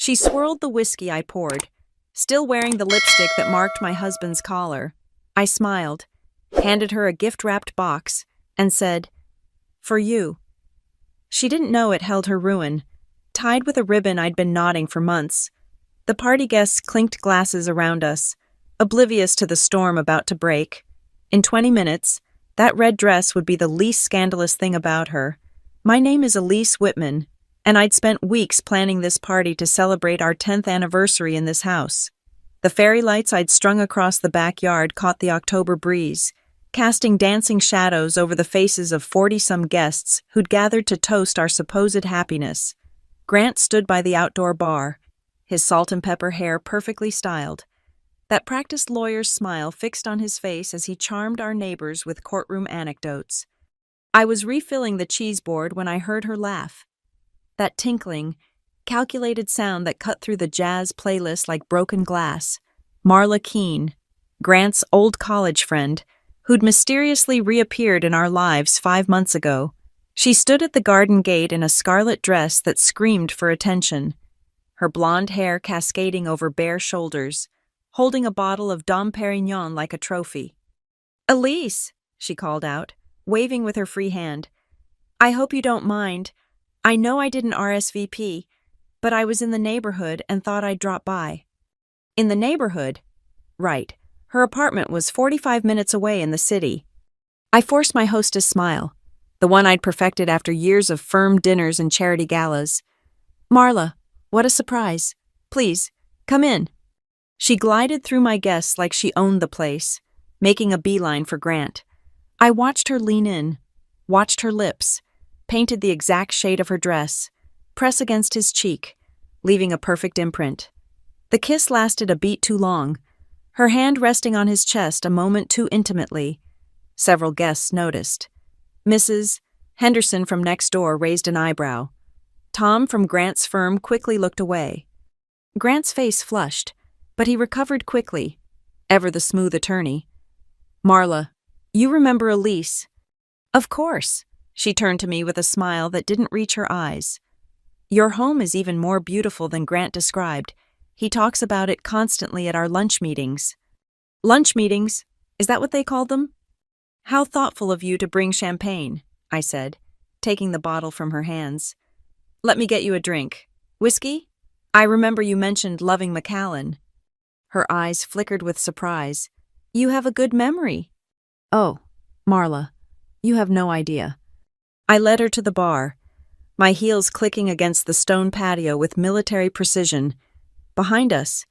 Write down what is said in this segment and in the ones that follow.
She swirled the whiskey I poured, still wearing the lipstick that marked my husband's collar. I smiled, handed her a gift-wrapped box, and said, "For you." She didn't know it held her ruin, tied with a ribbon I'd been knotting for months. The party guests clinked glasses around us, oblivious to the storm about to break. In 20 minutes, that red dress would be the least scandalous thing about her. My name is Elise Whitman, and I'd spent weeks planning this party to celebrate our 10th anniversary in this house. The fairy lights I'd strung across the backyard caught the October breeze, casting dancing shadows over the faces of 40-some guests who'd gathered to toast our supposed happiness. Grant stood by the outdoor bar, his salt and pepper hair perfectly styled. That practiced lawyer's smile fixed on his face as he charmed our neighbors with courtroom anecdotes. I was refilling the cheese board when I heard her laugh. That tinkling, calculated sound that cut through the jazz playlist like broken glass. Marla Keene, Grant's old college friend, who'd mysteriously reappeared in our lives 5 months ago. She stood at the garden gate in a scarlet dress that screamed for attention, her blonde hair cascading over bare shoulders, holding a bottle of Dom Perignon like a trophy. "Elise," she called out, waving with her free hand. "I hope you don't mind. I know I didn't RSVP, but I was in the neighborhood and thought I'd drop by." In the neighborhood? Right. Her apartment was 45 minutes away in the city. I forced my hostess' smile, the one I'd perfected after years of firm dinners and charity galas. "Marla, what a surprise. Please, come in." She glided through my guests like she owned the place, making a beeline for Grant. I watched her lean in, watched her lips, painted the exact shade of her dress, press against his cheek, leaving a perfect imprint. The kiss lasted a beat too long, her hand resting on his chest a moment too intimately. Several guests noticed. Mrs. Henderson from next door raised an eyebrow. Tom from Grant's firm quickly looked away. Grant's face flushed, but he recovered quickly, ever the smooth attorney. "Marla, you remember Elise?" "Of course." She turned to me with a smile that didn't reach her eyes. "Your home is even more beautiful than Grant described. He talks about it constantly at our lunch meetings." "Lunch meetings? Is that what they called them?" "How thoughtful of you to bring champagne," I said, taking the bottle from her hands. "Let me get you a drink. Whiskey? I remember you mentioned loving Macallan." Her eyes flickered with surprise. "You have a good memory." "Oh, Marla, you have no idea." I led her to the bar, my heels clicking against the stone patio with military precision. Behind us,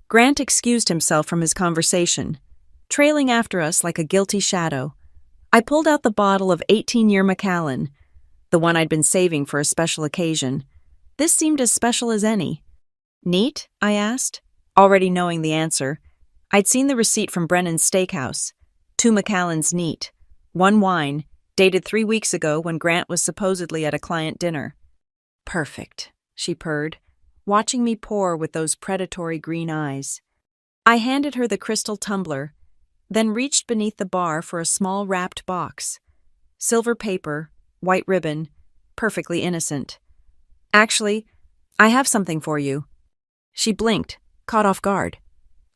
Grant excused himself from his conversation, trailing after us like a guilty shadow. I pulled out the bottle of 18-year Macallan, the one I'd been saving for a special occasion. This seemed as special as any. "Neat?" I asked, already knowing the answer. I'd seen the receipt from Brennan's Steakhouse. 2 Macallans neat. 1 wine, dated 3 weeks ago when Grant was supposedly at a client dinner. "Perfect," she purred, watching me pour with those predatory green eyes. I handed her the crystal tumbler, then reached beneath the bar for a small wrapped box. Silver paper, white ribbon, perfectly innocent. "Actually, I have something for you." She blinked, caught off guard.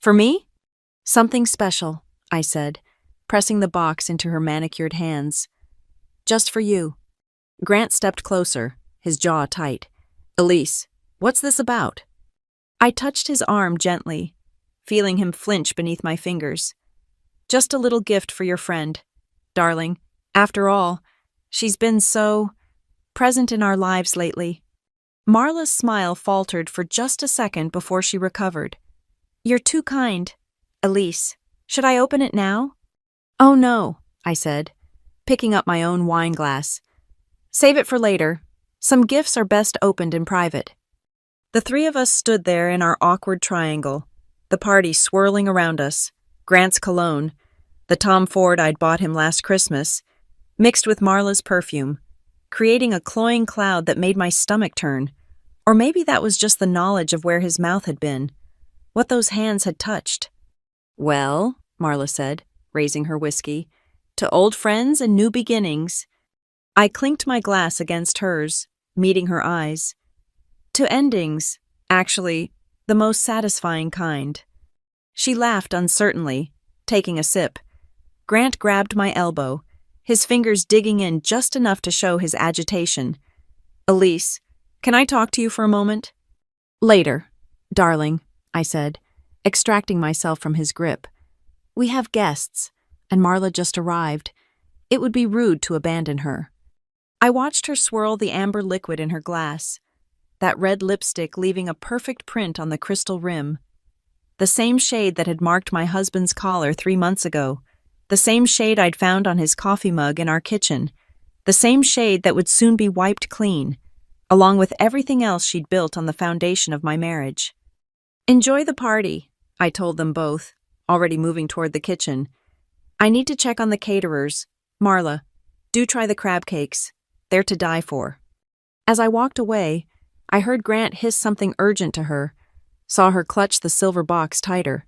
"For me?" "Something special," I said, pressing the box into her manicured hands. "Just for you." Grant stepped closer, his jaw tight. "Elise, what's this about?" I touched his arm gently, feeling him flinch beneath my fingers. "Just a little gift for your friend, darling. After all, she's been so present in our lives lately." Marla's smile faltered for just a second before she recovered. "You're too kind, Elise. Should I open it now?" "Oh no," I said, picking up my own wine glass. "Save it for later. Some gifts are best opened in private." The 3 of us stood there in our awkward triangle, the party swirling around us, Grant's cologne, the Tom Ford I'd bought him last Christmas, mixed with Marla's perfume, creating a cloying cloud that made my stomach turn. Or maybe that was just the knowledge of where his mouth had been, what those hands had touched. "Well," Marla said, raising her whiskey, "to old friends and new beginnings." I clinked my glass against hers, meeting her eyes. "To endings," Actually, the most satisfying kind. She laughed uncertainly, taking a sip. Grant grabbed my elbow, his fingers digging in just enough to show his agitation. Elise, can I talk to you for a moment? Later, darling, I said, extracting myself from his grip. We have guests, and Marla just arrived. It would be rude to abandon her. I watched her swirl the amber liquid in her glass, that red lipstick leaving a perfect print on the crystal rim. The same shade that had marked my husband's collar 3 months ago. The same shade I'd found on his coffee mug in our kitchen. The same shade that would soon be wiped clean, along with everything else she'd built on the foundation of my marriage. Enjoy the party, I told them both, already moving toward the kitchen. I need to check on the caterers. Marla, do try the crab cakes. They're to die for. As I walked away, I heard Grant hiss something urgent to her, saw her clutch the silver box tighter.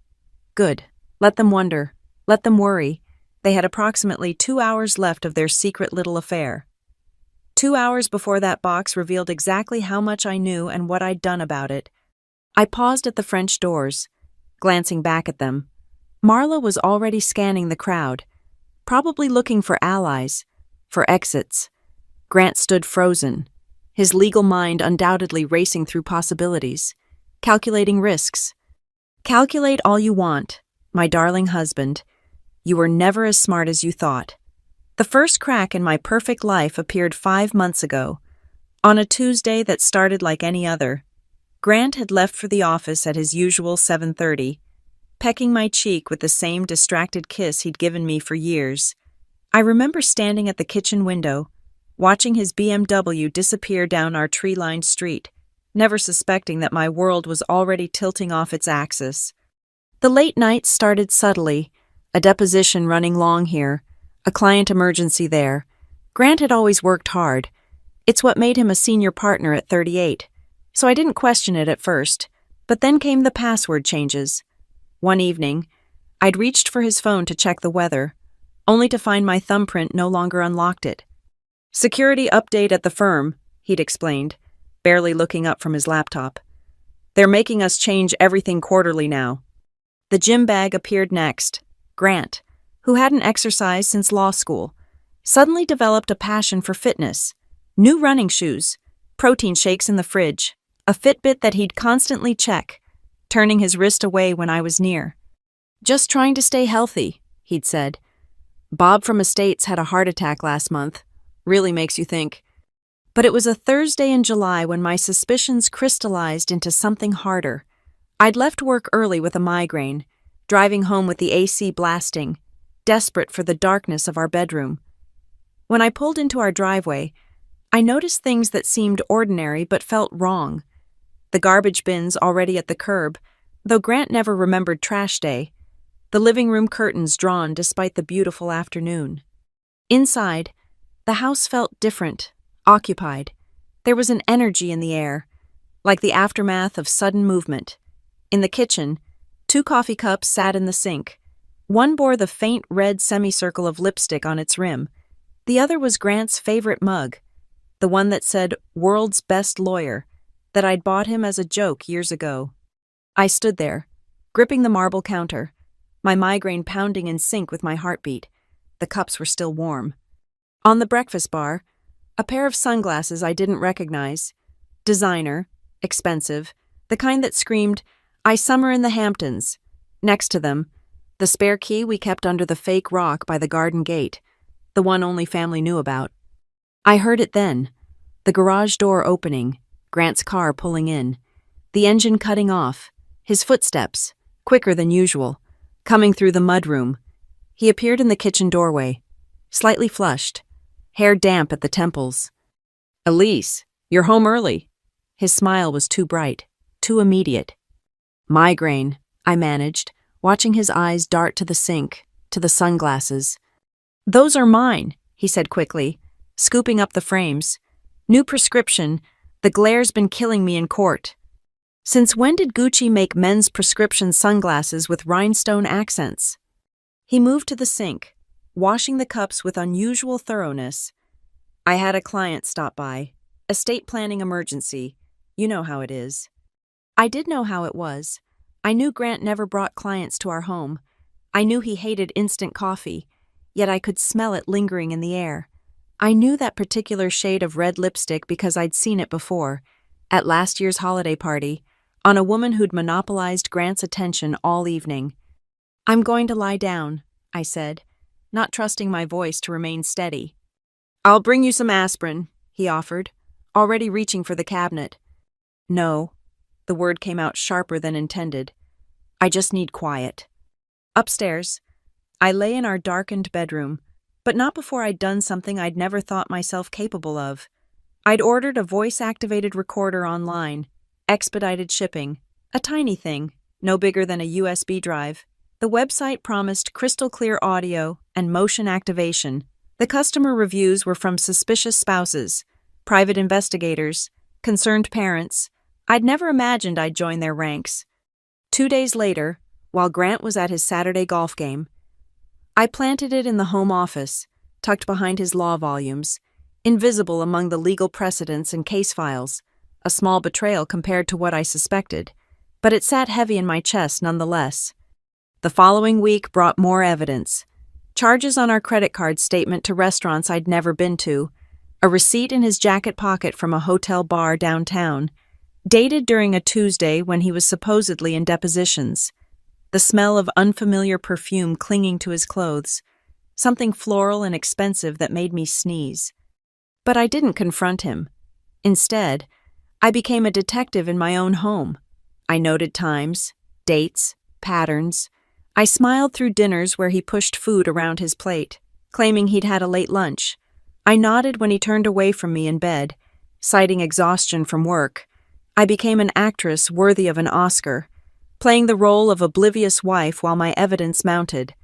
Good. Let them wonder. Let them worry. They had approximately 2 hours left of their secret little affair. 2 hours before that box revealed exactly how much I knew and what I'd done about it. I paused at the French doors, glancing back at them. Marla was already scanning the crowd, probably looking for allies, for exits. Grant stood frozen, his legal mind undoubtedly racing through possibilities, calculating risks. Calculate all you want, my darling husband. You were never as smart as you thought. The first crack in my perfect life appeared 5 months ago, on a Tuesday that started like any other. Grant had left for the office at his usual 7:30, pecking my cheek with the same distracted kiss he'd given me for years. I remember standing at the kitchen window, watching his BMW disappear down our tree-lined street, never suspecting that my world was already tilting off its axis. The late nights started subtly, a deposition running long here, a client emergency there. Grant had always worked hard. It's what made him a senior partner at 38, so I didn't question it at first, but then came the password changes. One evening, I'd reached for his phone to check the weather, only to find my thumbprint no longer unlocked it. Security update at the firm, he'd explained, barely looking up from his laptop. They're making us change everything quarterly now. The gym bag appeared next. Grant, who hadn't exercised since law school, suddenly developed a passion for fitness. New running shoes, protein shakes in the fridge, a Fitbit that he'd constantly check, turning his wrist away when I was near. Just trying to stay healthy, he'd said. Bob from Estates had a heart attack last month. Really makes you think. But it was a Thursday in July when my suspicions crystallized into something harder. I'd left work early with a migraine, driving home with the AC blasting, desperate for the darkness of our bedroom. When I pulled into our driveway, I noticed things that seemed ordinary but felt wrong. The garbage bins already at the curb, though Grant never remembered trash day. The living room curtains drawn despite the beautiful afternoon. Inside, the house felt different, occupied. There was an energy in the air, like the aftermath of sudden movement. In the kitchen, 2 coffee cups sat in the sink. One bore the faint red semicircle of lipstick on its rim. The other was Grant's favorite mug, the one that said "World's Best Lawyer," that I'd bought him as a joke years ago. I stood there, gripping the marble counter, my migraine pounding in sync with my heartbeat. The cups were still warm. On the breakfast bar, a pair of sunglasses I didn't recognize. Designer, expensive, the kind that screamed, "I summer in the Hamptons." Next to them, the spare key we kept under the fake rock by the garden gate, the one only family knew about. I heard it then, the garage door opening, Grant's car pulling in, the engine cutting off, his footsteps, quicker than usual, coming through the mudroom. He appeared in the kitchen doorway, slightly flushed, hair damp at the temples. "Elise, you're home early." His smile was too bright, too immediate. "Migraine," I managed, watching his eyes dart to the sink, to the sunglasses. "Those are mine," he said quickly, scooping up the frames. "New prescription. The glare's been killing me in court." Since when did Gucci make men's prescription sunglasses with rhinestone accents? He moved to the sink, washing the cups with unusual thoroughness. "I had a client stop by. Estate planning emergency. You know how it is." I did know how it was. I knew Grant never brought clients to our home. I knew he hated instant coffee, yet I could smell it lingering in the air. I knew that particular shade of red lipstick because I'd seen it before, at last year's holiday party, on a woman who'd monopolized Grant's attention all evening. "I'm going to lie down," I said, not trusting my voice to remain steady. "I'll bring you some aspirin," he offered, already reaching for the cabinet. "No." The word came out sharper than intended. "I just need quiet." Upstairs, I lay in our darkened bedroom, but not before I'd done something I'd never thought myself capable of. I'd ordered a voice-activated recorder online, expedited shipping, a tiny thing, no bigger than a USB drive. The website promised crystal-clear audio and motion activation. The customer reviews were from suspicious spouses, private investigators, concerned parents. I'd never imagined I'd join their ranks. 2 days later, while Grant was at his Saturday golf game, I planted it in the home office, tucked behind his law volumes, invisible among the legal precedents and case files, a small betrayal compared to what I suspected, but it sat heavy in my chest nonetheless. The following week brought more evidence. Charges on our credit card statement to restaurants I'd never been to, a receipt in his jacket pocket from a hotel bar downtown, dated during a Tuesday when he was supposedly in depositions, the smell of unfamiliar perfume clinging to his clothes, something floral and expensive that made me sneeze. But I didn't confront him. Instead, I became a detective in my own home. I noted times, dates, patterns. I smiled through dinners where he pushed food around his plate, claiming he'd had a late lunch. I nodded when he turned away from me in bed, citing exhaustion from work. I became an actress worthy of an Oscar, playing the role of oblivious wife while my evidence mounted.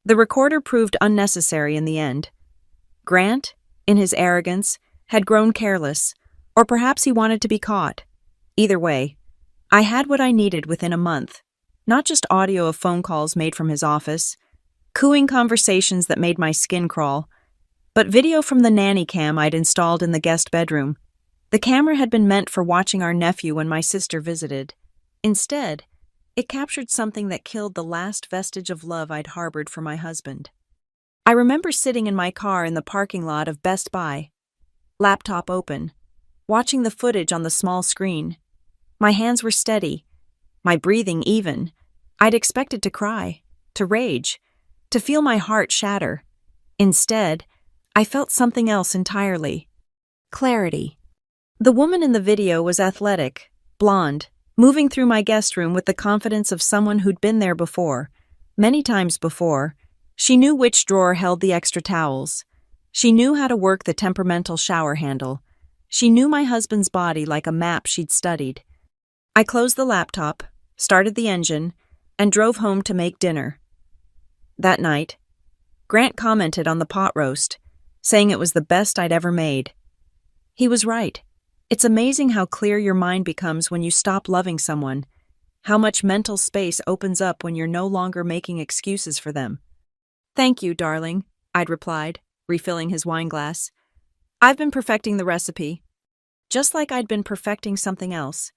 The recorder proved unnecessary in the end. Grant, in his arrogance, had grown careless, or perhaps he wanted to be caught. Either way, I had what I needed within a month. Not just audio of phone calls made from his office, cooing conversations that made my skin crawl, but video from the nanny cam I'd installed in the guest bedroom. The camera had been meant for watching our nephew when my sister visited. Instead, it captured something that killed the last vestige of love I'd harbored for my husband. I remember sitting in my car in the parking lot of Best Buy, laptop open, watching the footage on the small screen. My hands were steady, my breathing even. I'd expected to cry, to rage, to feel my heart shatter. Instead, I felt something else entirely. Clarity. The woman in the video was athletic, blonde, moving through my guest room with the confidence of someone who'd been there before, many times before. She knew which drawer held the extra towels. She knew how to work the temperamental shower handle. She knew my husband's body like a map she'd studied. I closed the laptop, started the engine, and drove home to make dinner. That night, Grant commented on the pot roast, saying it was the best I'd ever made. He was right. It's amazing how clear your mind becomes when you stop loving someone, how much mental space opens up when you're no longer making excuses for them. "Thank you, darling," I'd replied, refilling his wineglass. "I've been perfecting the recipe." Just like I'd been perfecting something else,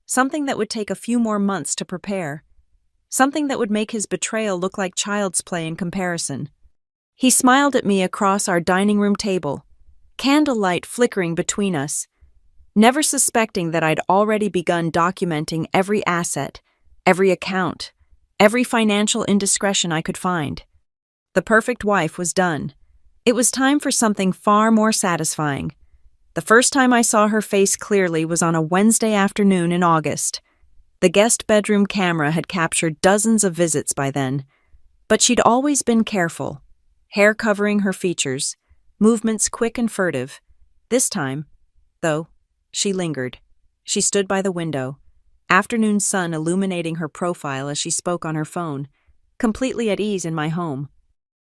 something that would take a few more months to prepare, something that would make his betrayal look like child's play in comparison. He smiled at me across our dining room table, candlelight flickering between us, never suspecting that I'd already begun documenting every asset, every account, every financial indiscretion I could find. The perfect wife was done. It was time for something far more satisfying. The first time I saw her face clearly was on a Wednesday afternoon in August. The guest bedroom camera had captured dozens of visits by then, but she'd always been careful, hair covering her features, movements quick and furtive. This time, though, she lingered. She stood by the window, afternoon sun illuminating her profile as she spoke on her phone, completely at ease in my home.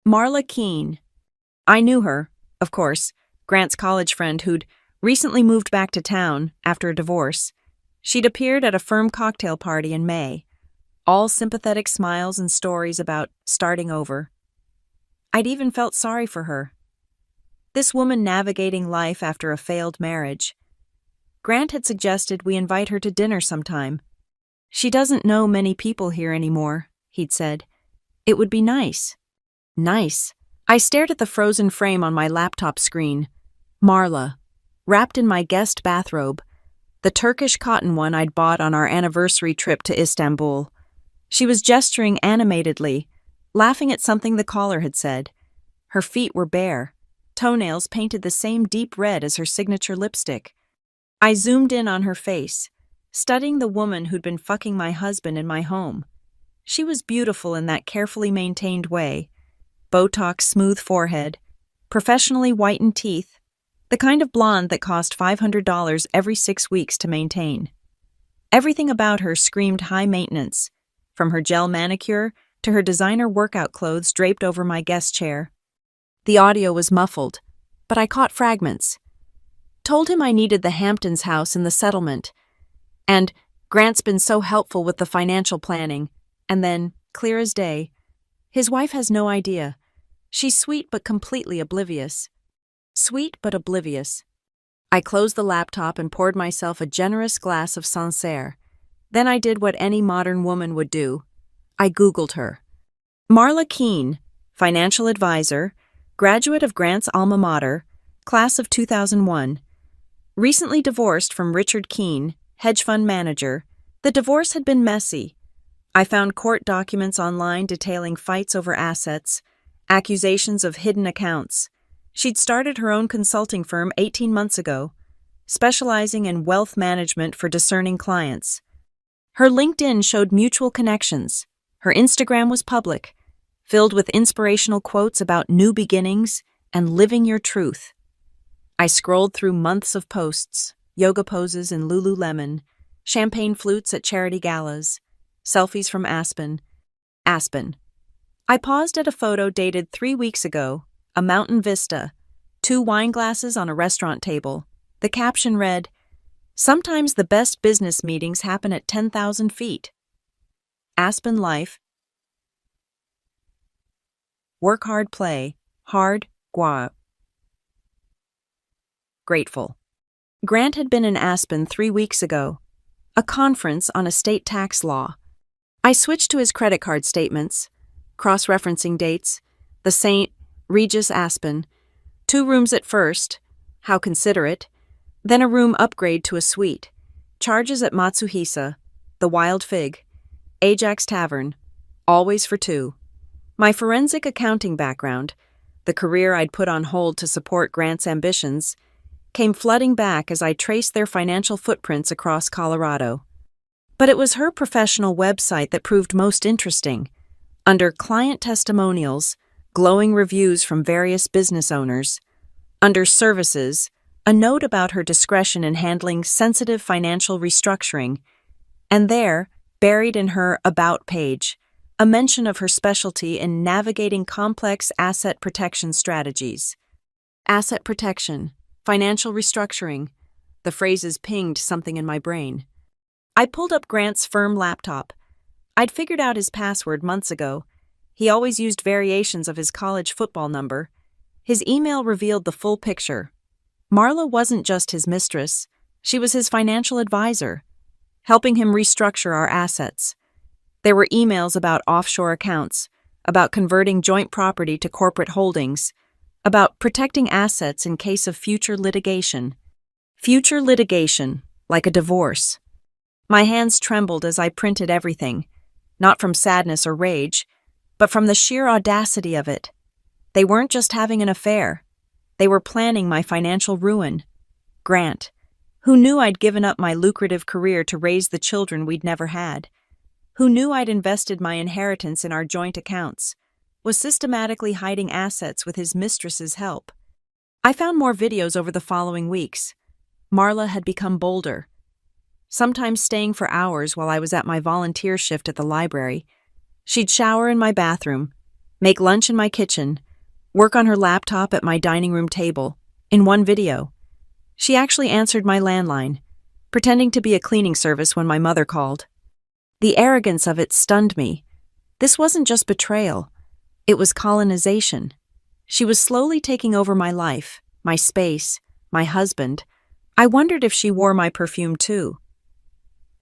Marla Keene. I knew her, of course, Grant's college friend who'd recently moved back to town after a divorce. She'd appeared at a firm cocktail party in May, all sympathetic smiles and stories about starting over. I'd even felt sorry for her. This woman navigating life after a failed marriage. Grant had suggested we invite her to dinner sometime, She doesn't know many people here anymore, he'd said. It would be nice. Nice. I stared at the frozen frame on my laptop screen. Marla, wrapped in my guest bathrobe, the Turkish cotton one I'd bought on our anniversary trip to Istanbul. She was gesturing animatedly, laughing at something the caller had said. Her feet were bare, toenails painted the same deep red as her signature lipstick. I zoomed in on her face, studying the woman who'd been fucking my husband in my home. She was beautiful in that carefully maintained way. Botox smooth forehead, professionally whitened teeth, the kind of blonde that cost $500 every 6 weeks to maintain. Everything about her screamed high maintenance, from her gel manicure to her designer workout clothes draped over my guest chair. The audio was muffled, but I caught fragments. Told him I needed the Hamptons house in the settlement, and Grant's been so helpful with the financial planning, and then, clear as day, his wife has no idea. She's sweet but completely oblivious. Sweet but oblivious. I closed the laptop and poured myself a generous glass of Sancerre. Then I did what any modern woman would do. I Googled her. Marla Keene, financial advisor, graduate of Grant's alma mater, class of 2001. Recently divorced from Richard Keene, hedge fund manager. The divorce had been messy. I found court documents online detailing fights over assets, accusations of hidden accounts. She'd started her own consulting firm 18 months ago, specializing in wealth management for discerning clients. Her LinkedIn showed mutual connections. Her Instagram was public, filled with inspirational quotes about new beginnings and living your truth. I scrolled through months of posts, yoga poses in Lululemon, champagne flutes at charity galas, selfies from Aspen. I paused at a photo dated 3 weeks ago, a mountain vista, 2 wine glasses on a restaurant table. The caption read, "Sometimes the best business meetings happen at 10,000 feet. Aspen life. Work hard, play hard, grateful." Grant had been in Aspen 3 weeks ago, a conference on estate tax law. I switched to his credit card statements, cross-referencing dates, the St. Regis Aspen, 2 rooms at first, how considerate, then a room upgrade to a suite, charges at Matsuhisa, the Wild Fig, Ajax Tavern, always for 2. My forensic accounting background, the career I'd put on hold to support Grant's ambitions, came flooding back as I traced their financial footprints across Colorado. But it was her professional website that proved most interesting. Under client testimonials, glowing reviews from various business owners. Under services, a note about her discretion in handling sensitive financial restructuring. And there, buried in her About page, a mention of her specialty in navigating complex asset protection strategies. Asset protection, financial restructuring. The phrases pinged something in my brain. I pulled up Grant's firm laptop. I'd figured out his password months ago. He always used variations of his college football number. His email revealed the full picture. Marla wasn't just his mistress. She was his financial advisor, helping him restructure our assets. There were emails about offshore accounts, about converting joint property to corporate holdings, about protecting assets in case of future litigation. Future litigation, like a divorce. My hands trembled as I printed everything, not from sadness or rage, but from the sheer audacity of it. They weren't just having an affair. They were planning my financial ruin. Grant, who knew I'd given up my lucrative career to raise the children we'd never had, who knew I'd invested my inheritance in our joint accounts, was systematically hiding assets with his mistress's help. I found more videos over the following weeks. Marla had become bolder, sometimes staying for hours while I was at my volunteer shift at the library. She'd shower in my bathroom, make lunch in my kitchen, work on her laptop at my dining room table. In one video, she actually answered my landline, pretending to be a cleaning service when my mother called. The arrogance of it stunned me. This wasn't just betrayal. It was colonization. She was slowly taking over my life, my space, my husband. I wondered if she wore my perfume too.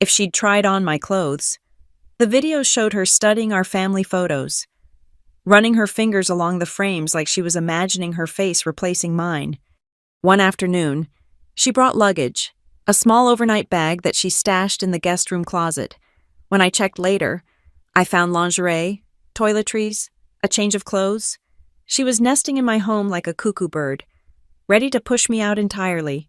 if she'd tried on my clothes. The videos showed her studying our family photos, running her fingers along the frames like she was imagining her face replacing mine. One afternoon, she brought luggage, a small overnight bag that she stashed in the guest room closet. When I checked later, I found lingerie, toiletries, a change of clothes. She was nesting in my home like a cuckoo bird, ready to push me out entirely.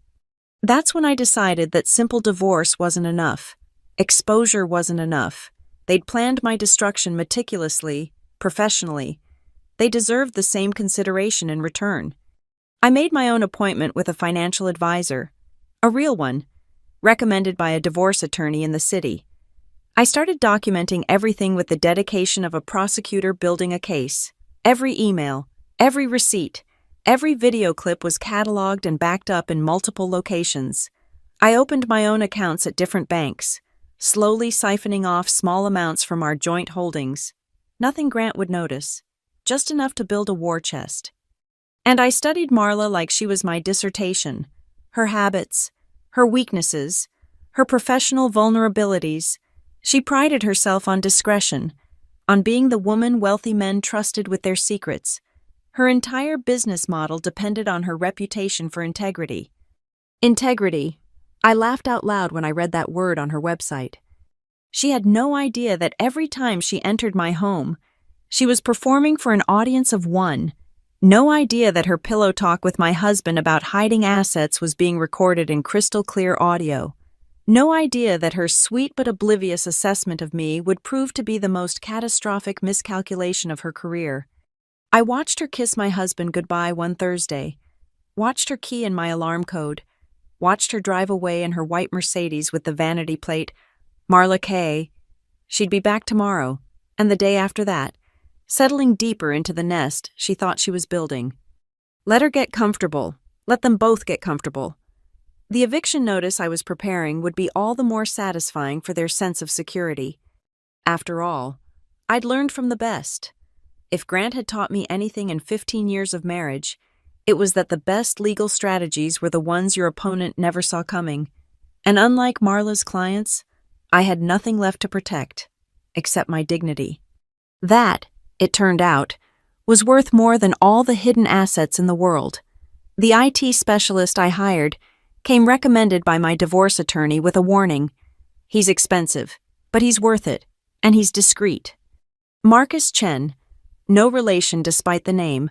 That's when I decided that simple divorce wasn't enough. Exposure wasn't enough. They'd planned my destruction meticulously, professionally. They deserved the same consideration in return. I made my own appointment with a financial advisor, a real one, recommended by a divorce attorney in the city. I started documenting everything with the dedication of a prosecutor building a case. Every email, every receipt, every video clip was cataloged and backed up in multiple locations. I opened my own accounts at different banks, slowly siphoning off small amounts from our joint holdings. Nothing Grant would notice, just enough to build a war chest. And I studied Marla like she was my dissertation, her habits, her weaknesses, her professional vulnerabilities. She prided herself on discretion, on being the woman wealthy men trusted with their secrets. Her entire business model depended on her reputation for integrity. Integrity. I laughed out loud when I read that word on her website. She had no idea that every time she entered my home, she was performing for an audience of one. No idea that her pillow talk with my husband about hiding assets was being recorded in crystal clear audio. No idea that her sweet but oblivious assessment of me would prove to be the most catastrophic miscalculation of her career. I watched her kiss my husband goodbye one Thursday, watched her key in my alarm code, watched her drive away in her white Mercedes with the vanity plate, Marla Kay. She'd be back tomorrow, and the day after that, settling deeper into the nest she thought she was building. Let her get comfortable. Let them both get comfortable. The eviction notice I was preparing would be all the more satisfying for their sense of security. After all, I'd learned from the best. If Grant had taught me anything in 15 years of marriage, it was that the best legal strategies were the ones your opponent never saw coming. And unlike Marla's clients, I had nothing left to protect, except my dignity. That, it turned out, was worth more than all the hidden assets in the world. The IT specialist I hired came recommended by my divorce attorney with a warning. He's expensive, but he's worth it, and he's discreet. Marcus Chen, no relation despite the name,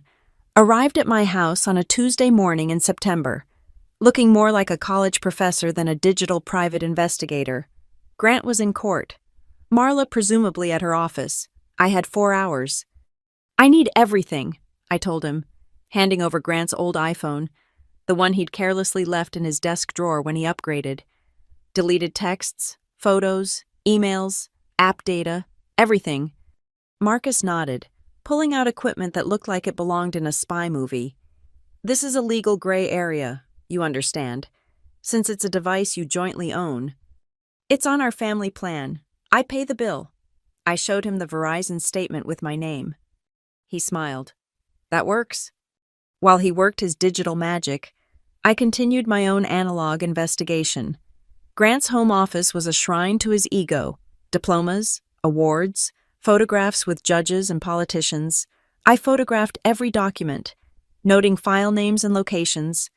arrived at my house on a Tuesday morning in September, looking more like a college professor than a digital private investigator. Grant was in court. Marla presumably at her office. I had 4 hours. I need everything, I told him, handing over Grant's old iPhone, the one he'd carelessly left in his desk drawer when he upgraded. Deleted texts, photos, emails, app data, everything. Marcus nodded, pulling out equipment that looked like it belonged in a spy movie. This is a legal gray area, you understand, since it's a device you jointly own. It's on our family plan. I pay the bill. I showed him the Verizon statement with my name. He smiled. That works. While he worked his digital magic, I continued my own analog investigation. Grant's home office was a shrine to his ego. Diplomas, awards, photographs with judges and politicians. I photographed every document, noting file names and locations.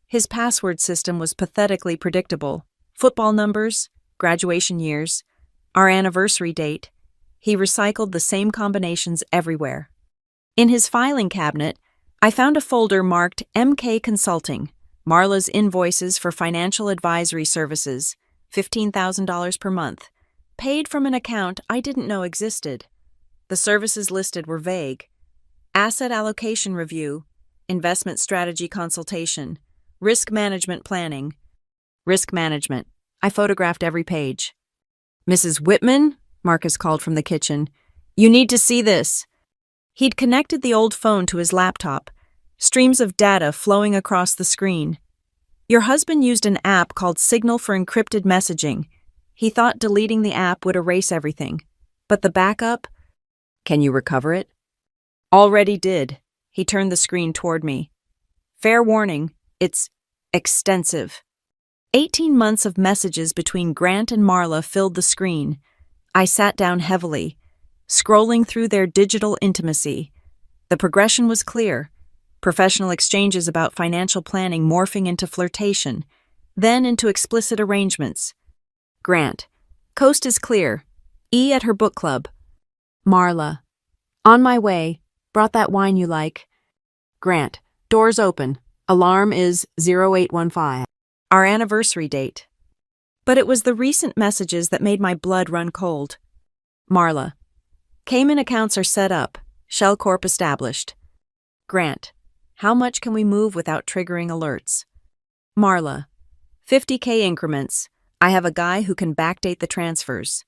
His password system was pathetically predictable. Football numbers, graduation years, our anniversary date. He recycled the same combinations everywhere. In his filing cabinet, I found a folder marked MK Consulting, Marla's invoices for financial advisory services, $15,000 per month, paid from an account I didn't know existed. The services listed were vague. Asset allocation review, investment strategy consultation, risk management planning. Risk management. I photographed every page. Mrs. Whitman? Marcus called from the kitchen. You need to see this. He'd connected the old phone to his laptop, streams of data flowing across the screen. Your husband used an app called Signal for encrypted messaging. He thought deleting the app would erase everything. But the backup? Can you recover it? Already did. He turned the screen toward me. Fair warning, it's extensive. 18 months of messages between Grant and Marla filled the screen. I sat down heavily, scrolling through their digital intimacy. The progression was clear. Professional exchanges about financial planning morphing into flirtation, then into explicit arrangements. Grant: coast is clear. E at her book club. Marla: on my way. Brought that wine you like. Grant: doors open. Alarm is 0815. Our anniversary date. But it was the recent messages that made my blood run cold. Marla: Cayman accounts are set up. Shell Corp established. Grant: how much can we move without triggering alerts? Marla: 50K increments. I have a guy who can backdate the transfers.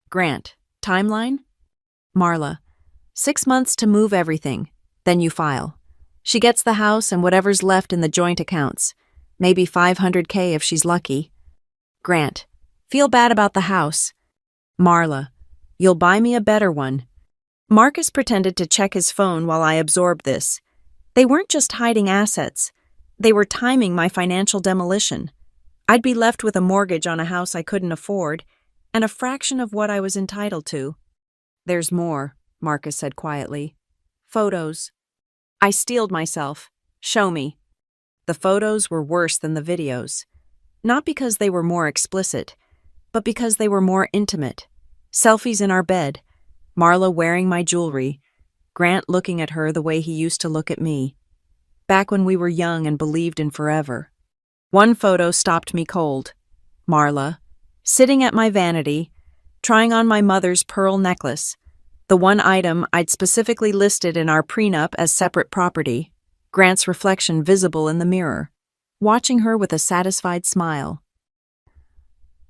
Grant: timeline? Marla: 6 months to move everything. Then you file. She gets the house and whatever's left in the joint accounts. Maybe 500K if she's lucky. Grant: feel bad about the house. Marla: you'll buy me a better one. Marcus pretended to check his phone while I absorbed this. They weren't just hiding assets. They were timing my financial demolition. I'd be left with a mortgage on a house I couldn't afford, and a fraction of what I was entitled to. There's more, Marcus said quietly. Photos. I steeled myself. Show me. The photos were worse than the videos. Not because they were more explicit, but because they were more intimate. Selfies in our bed. Marla wearing my jewelry. Grant looking at her the way he used to look at me. Back when we were young and believed in forever. One photo stopped me cold. Marla, sitting at my vanity, trying on my mother's pearl necklace, the one item I'd specifically listed in our prenup as separate property, Grant's reflection visible in the mirror, watching her with a satisfied smile.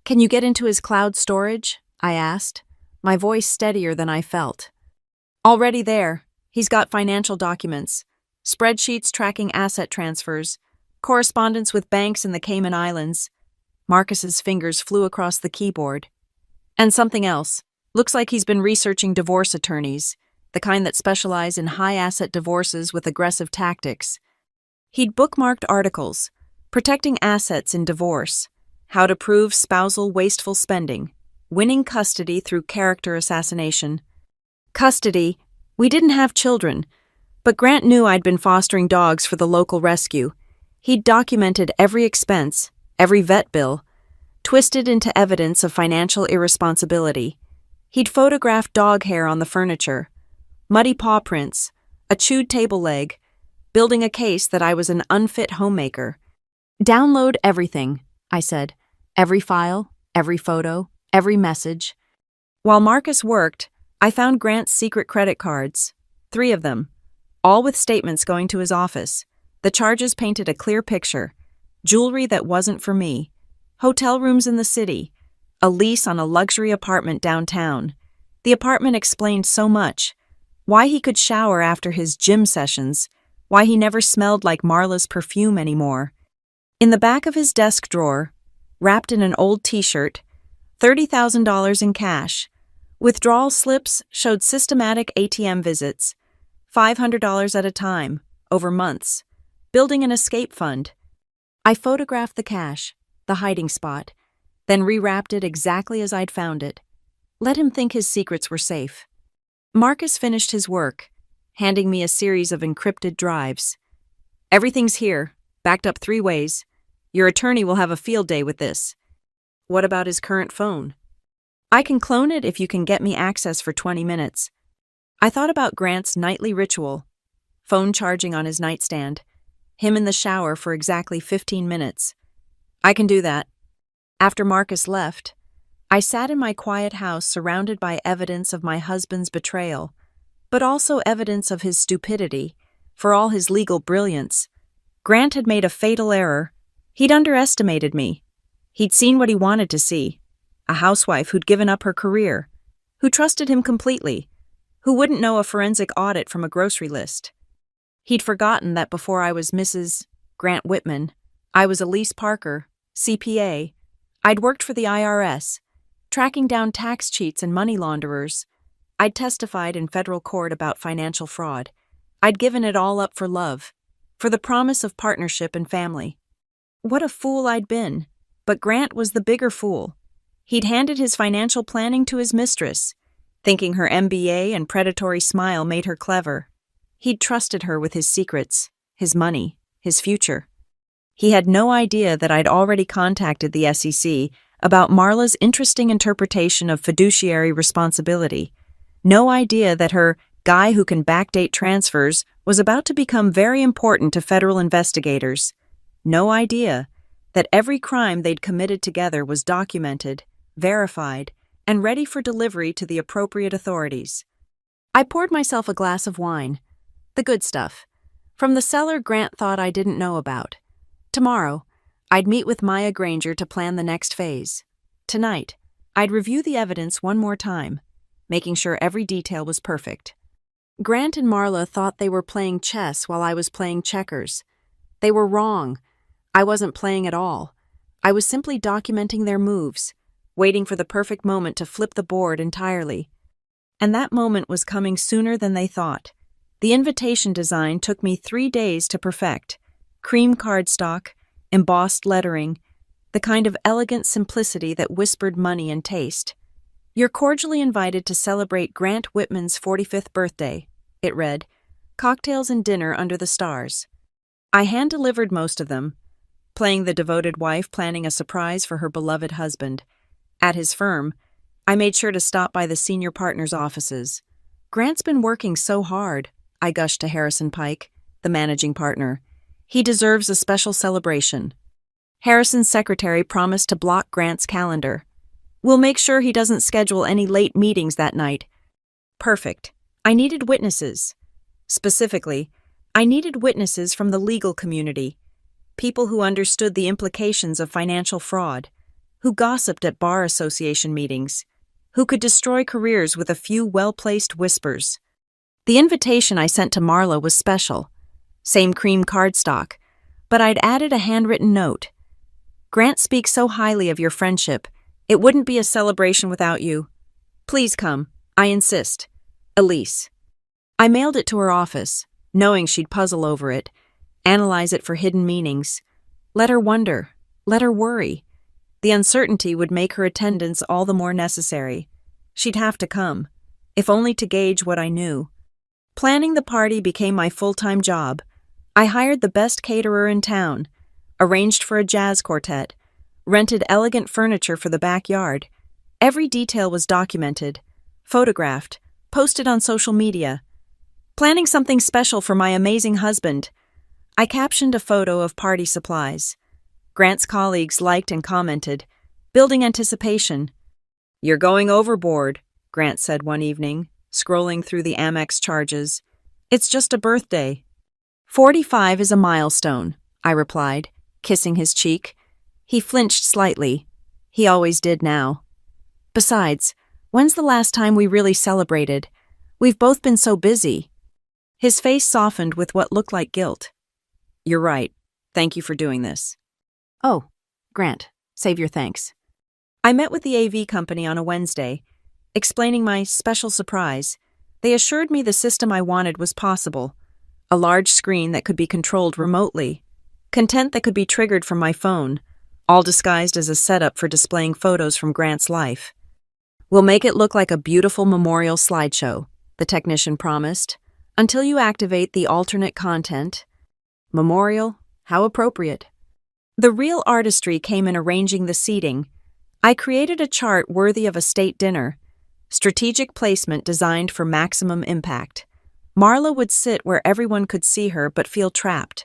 Can you get into his cloud storage? I asked, my voice steadier than I felt. Already there. He's got financial documents, spreadsheets tracking asset transfers, correspondence with banks in the Cayman Islands. Marcus's fingers flew across the keyboard. And something else. Looks like he's been researching divorce attorneys, the kind that specialize in high-asset divorces with aggressive tactics. He'd bookmarked articles, protecting assets in divorce, how to prove spousal wasteful spending, winning custody through character assassination. Custody. We didn't have children, but Grant knew I'd been fostering dogs for the local rescue. He'd documented every expense, every vet bill, twisted into evidence of financial irresponsibility. He'd photographed dog hair on the furniture, muddy paw prints, a chewed table leg, building a case that I was an unfit homemaker. Download everything, I said. Every file, every photo, every message. While Marcus worked, I found Grant's secret credit cards, 3 of them, all with statements going to his office. The charges painted a clear picture. Jewelry that wasn't for me, hotel rooms in the city, a lease on a luxury apartment downtown. The apartment explained so much. Why he could shower after his gym sessions, why he never smelled like Marla's perfume anymore. In the back of his desk drawer, wrapped in an old t-shirt, $30,000 in cash. Withdrawal slips showed systematic ATM visits, $500 at a time, over months, building an escape fund. I photographed the cash, the hiding spot, then rewrapped it exactly as I'd found it. Let him think his secrets were safe. Marcus finished his work, handing me a series of encrypted drives. Everything's here, backed up 3 ways. Your attorney will have a field day with this. What about his current phone? I can clone it if you can get me access for 20 minutes. I thought about Grant's nightly ritual, phone charging on his nightstand, him in the shower for exactly 15 minutes. I can do that. After Marcus left, I sat in my quiet house surrounded by evidence of my husband's betrayal, but also evidence of his stupidity, for all his legal brilliance. Grant had made a fatal error. He'd underestimated me. He'd seen what he wanted to see. A housewife who'd given up her career, who trusted him completely, who wouldn't know a forensic audit from a grocery list. He'd forgotten that before I was Mrs. Grant Whitman, I was Elise Parker, CPA. I'd worked for the IRS, tracking down tax cheats and money launderers. I'd testified in federal court about financial fraud. I'd given it all up for love, for the promise of partnership and family. What a fool I'd been. But Grant was the bigger fool. He'd handed his financial planning to his mistress, thinking her MBA and predatory smile made her clever. He'd trusted her with his secrets, his money, his future. He had no idea that I'd already contacted the SEC about Marla's interesting interpretation of fiduciary responsibility. No idea that her guy who can backdate transfers was about to become very important to federal investigators. No idea that every crime they'd committed together was documented, verified, and ready for delivery to the appropriate authorities. I poured myself a glass of wine. The good stuff. From the cellar Grant thought I didn't know about. Tomorrow, I'd meet with Maya Granger to plan the next phase. Tonight, I'd review the evidence one more time, making sure every detail was perfect. Grant and Marla thought they were playing chess while I was playing checkers. They were wrong. I wasn't playing at all. I was simply documenting their moves, waiting for the perfect moment to flip the board entirely. And that moment was coming sooner than they thought. The invitation design took me 3 days to perfect. Cream cardstock, embossed lettering, the kind of elegant simplicity that whispered money and taste. "You're cordially invited to celebrate Grant Whitman's 45th birthday," it read, "cocktails and dinner under the stars." I hand-delivered most of them, playing the devoted wife planning a surprise for her beloved husband. At his firm, I made sure to stop by the senior partner's offices. "Grant's been working so hard," I gushed to Harrison Pike, the managing partner. "He deserves a special celebration." Harrison's secretary promised to block Grant's calendar. "We'll make sure he doesn't schedule any late meetings that night." Perfect. I needed witnesses. Specifically, I needed witnesses from the legal community, people who understood the implications of financial fraud, who gossiped at bar association meetings, who could destroy careers with a few well-placed whispers. The invitation I sent to Marla was special. Same cream cardstock, but I'd added a handwritten note. "Grant speaks so highly of your friendship. It wouldn't be a celebration without you. Please come. I insist. Elise." I mailed it to her office, knowing she'd puzzle over it, analyze it for hidden meanings. Let her wonder. Let her worry. The uncertainty would make her attendance all the more necessary. She'd have to come, if only to gauge what I knew. Planning the party became my full-time job. I hired the best caterer in town, arranged for a jazz quartet, rented elegant furniture for the backyard. Every detail was documented, photographed, posted on social media. Planning something special for my amazing husband. I captioned a photo of party supplies. Grant's colleagues liked and commented, building anticipation. "You're going overboard," Grant said one evening, scrolling through the Amex charges. "It's just a birthday." 45 is a milestone, I replied, kissing his cheek. He flinched slightly. He always did now. "Besides, when's the last time we really celebrated? We've both been so busy." His face softened with what looked like guilt. "You're right. Thank you for doing this." "Oh, Grant, save your thanks." I met with the AV company on a Wednesday, explaining my special surprise. They assured me the system I wanted was possible. A large screen that could be controlled remotely. Content that could be triggered from my phone, all disguised as a setup for displaying photos from Grant's life. "We'll make it look like a beautiful memorial slideshow," the technician promised, "until you activate the alternate content." Memorial? How appropriate. The real artistry came in arranging the seating. I created a chart worthy of a state dinner. Strategic placement designed for maximum impact. Marla would sit where everyone could see her but feel trapped.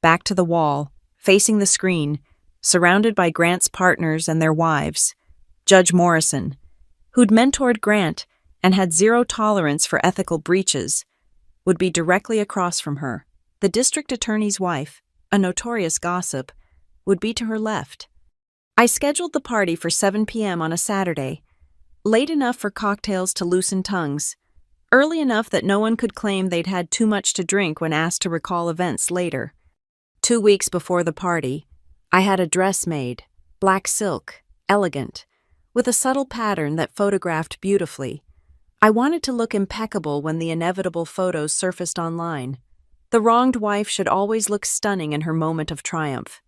Back to the wall, facing the screen, surrounded by Grant's partners and their wives. Judge Morrison, who'd mentored Grant and had zero tolerance for ethical breaches, would be directly across from her. The district attorney's wife, a notorious gossip, would be to her left. I scheduled the party for 7 p.m. on a Saturday, late enough for cocktails to loosen tongues, early enough that no one could claim they'd had too much to drink when asked to recall events later. 2 weeks before the party, I had a dress made, black silk, elegant, with a subtle pattern that photographed beautifully. I wanted to look impeccable when the inevitable photos surfaced online. The wronged wife should always look stunning in her moment of triumph.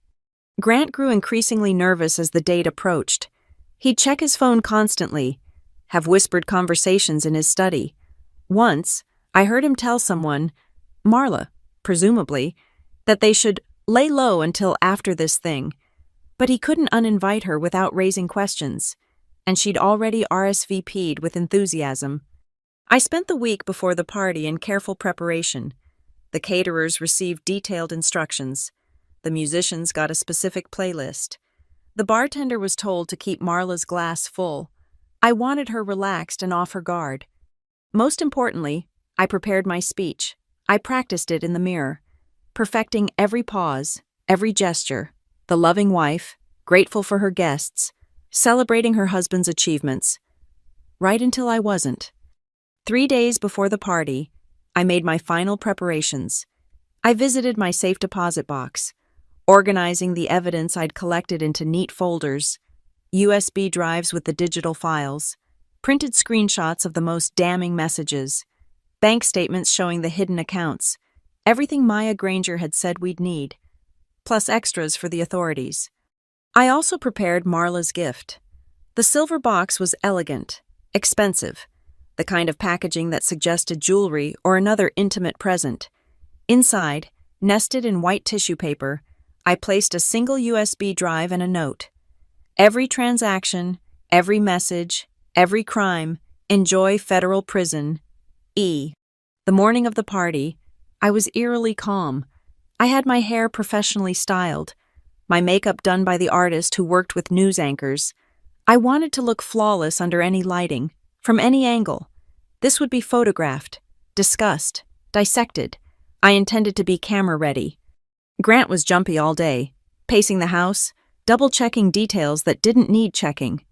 Grant grew increasingly nervous as the date approached. He'd check his phone constantly, have whispered conversations in his study. Once, I heard him tell someone, Marla, presumably, that they should lay low until after this thing. But he couldn't uninvite her without raising questions, and she'd already RSVP'd with enthusiasm. I spent the week before the party in careful preparation. The caterers received detailed instructions. The musicians got a specific playlist. The bartender was told to keep Marla's glass full. I wanted her relaxed and off her guard. Most importantly, I prepared my speech. I practiced it in the mirror, perfecting every pause, every gesture, the loving wife, grateful for her guests, celebrating her husband's achievements. Right until I wasn't. 3 days before the party, I made my final preparations. I visited my safe deposit box, organizing the evidence I'd collected into neat folders, USB drives with the digital files, printed screenshots of the most damning messages, bank statements showing the hidden accounts, everything Maya Granger had said we'd need, plus extras for the authorities. I also prepared Marla's gift. The silver box was elegant, expensive, the kind of packaging that suggested jewelry or another intimate present. Inside, nested in white tissue paper, I placed a single USB drive and a note. Every transaction, every message, every crime, enjoy federal prison. E. The morning of the party, I was eerily calm. I had my hair professionally styled, my makeup done by the artist who worked with news anchors. I wanted to look flawless under any lighting, from any angle. This would be photographed, discussed, dissected. I intended to be camera-ready. Grant was jumpy all day, pacing the house, double-checking details that didn't need checking.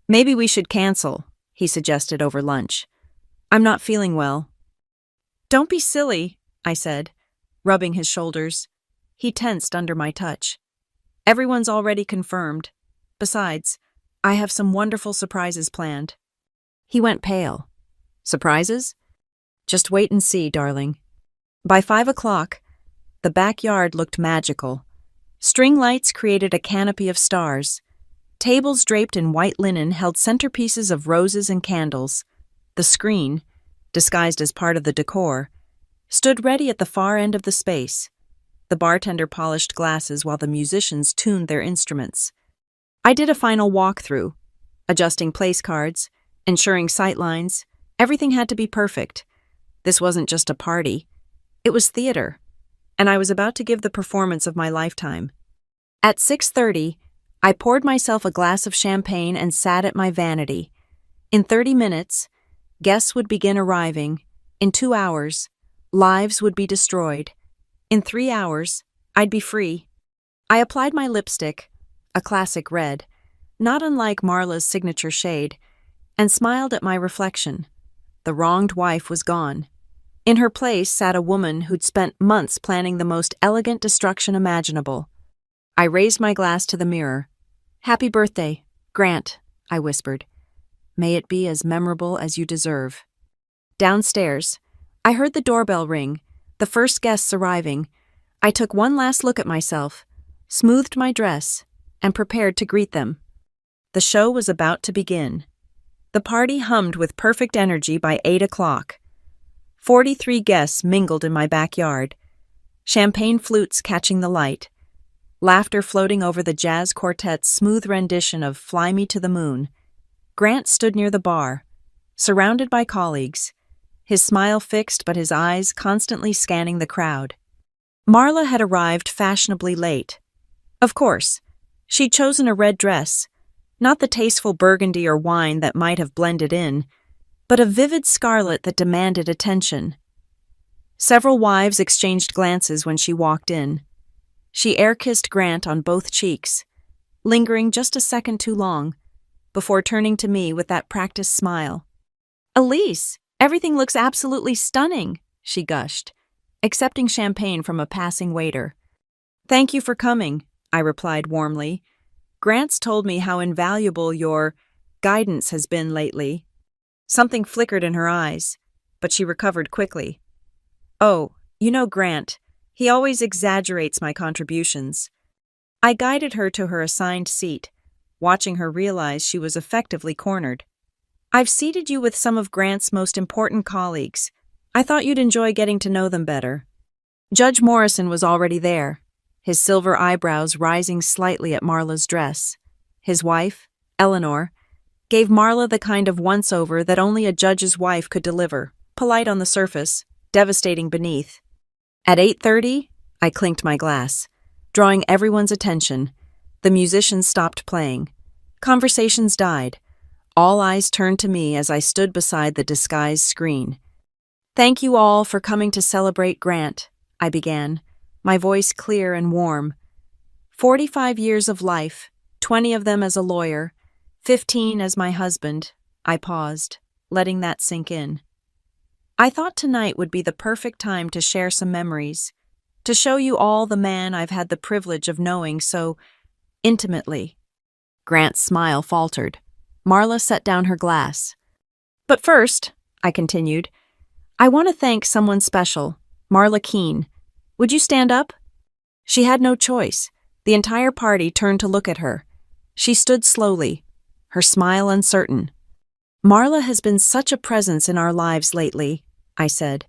Maybe we should cancel, he suggested over lunch. I'm not feeling well. Don't be silly, I said, rubbing his shoulders. He tensed under my touch. Everyone's already confirmed. Besides, I have some wonderful surprises planned. He went pale. Surprises? Just wait and see, darling. By 5 o'clock, the backyard looked magical. String lights created a canopy of stars. Tables draped in white linen held centerpieces of roses and candles. The screen, disguised as part of the decor, stood ready at the far end of the space. The bartender polished glasses while the musicians tuned their instruments. I did a final walkthrough, adjusting place cards, ensuring sightlines. Everything had to be perfect. This wasn't just a party. It was theater, and I was about to give the performance of my lifetime. At 6:30, I poured myself a glass of champagne and sat at my vanity. In 30 minutes, guests would begin arriving. In 2 hours, lives would be destroyed. In 3 hours, I'd be free. I applied my lipstick, a classic red, not unlike Marla's signature shade, and smiled at my reflection. The wronged wife was gone. In her place sat a woman who'd spent months planning the most elegant destruction imaginable. I raised my glass to the mirror. Happy birthday, Grant, I whispered. May it be as memorable as you deserve. Downstairs, I heard the doorbell ring, the first guests arriving. I took one last look at myself, smoothed my dress, and prepared to greet them. The show was about to begin. The party hummed with perfect energy by 8 o'clock. 43 guests mingled in my backyard, champagne flutes catching the light, laughter floating over the jazz quartet's smooth rendition of Fly Me to the Moon. Grant stood near the bar, surrounded by colleagues, his smile fixed but his eyes constantly scanning the crowd. Marla had arrived fashionably late. Of course, she'd chosen a red dress, not the tasteful burgundy or wine that might have blended in, but a vivid scarlet that demanded attention. Several wives exchanged glances when she walked in. She air-kissed Grant on both cheeks, lingering just a second too long, before turning to me with that practiced smile. Elise, everything looks absolutely stunning, she gushed, accepting champagne from a passing waiter. Thank you for coming, I replied warmly. Grant's told me how invaluable your guidance has been lately. Something flickered in her eyes, but she recovered quickly. Oh, you know Grant. He always exaggerates my contributions. I guided her to her assigned seat, watching her realize she was effectively cornered. I've seated you with some of Grant's most important colleagues. I thought you'd enjoy getting to know them better. Judge Morrison was already there, his silver eyebrows rising slightly at Marla's dress. His wife, Eleanor, gave Marla the kind of once-over that only a judge's wife could deliver, polite on the surface, devastating beneath. At 8:30, I clinked my glass, drawing everyone's attention. The musicians stopped playing. Conversations died. All eyes turned to me as I stood beside the disguised screen. "Thank you all for coming to celebrate Grant," I began, my voice clear and warm. 45 years of life, 20 of them as a lawyer, 15 as my husband. I paused, letting that sink in. I thought tonight would be the perfect time to share some memories, to show you all the man I've had the privilege of knowing so intimately. Grant's smile faltered. Marla set down her glass. "But first," I continued, "I want to thank someone special, Marla Keene. Would you stand up?" She had no choice. The entire party turned to look at her. She stood slowly, her smile uncertain. "Marla has been such a presence in our lives lately," I said.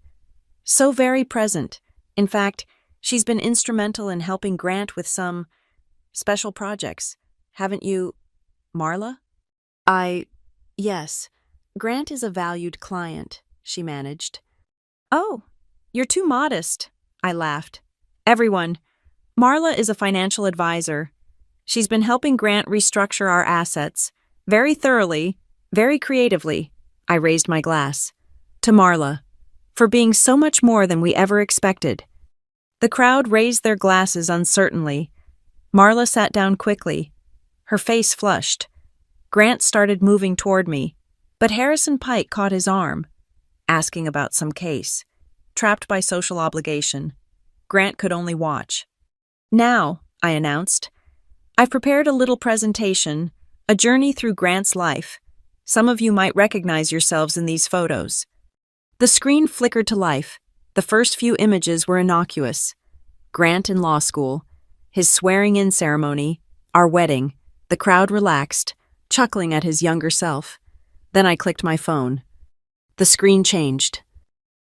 "So very present. In fact, she's been instrumental in helping Grant with some special projects. Haven't you, Marla?" Yes. Grant is a valued client," she managed. "Oh, you're too modest," I laughed. "Everyone, Marla is a financial advisor. She's been helping Grant restructure our assets, very thoroughly, very creatively." I raised my glass. "To Marla, for being so much more than we ever expected." The crowd raised their glasses uncertainly. Marla sat down quickly. Her face flushed. Grant started moving toward me, but Harrison Pike caught his arm, asking about some case. Trapped by social obligation, Grant could only watch. "Now," I announced, "I've prepared a little presentation, a journey through Grant's life. Some of you might recognize yourselves in these photos." The screen flickered to life. The first few images were innocuous. Grant in law school, his swearing-in ceremony, our wedding. The crowd relaxed, chuckling at his younger self. Then I clicked my phone. The screen changed.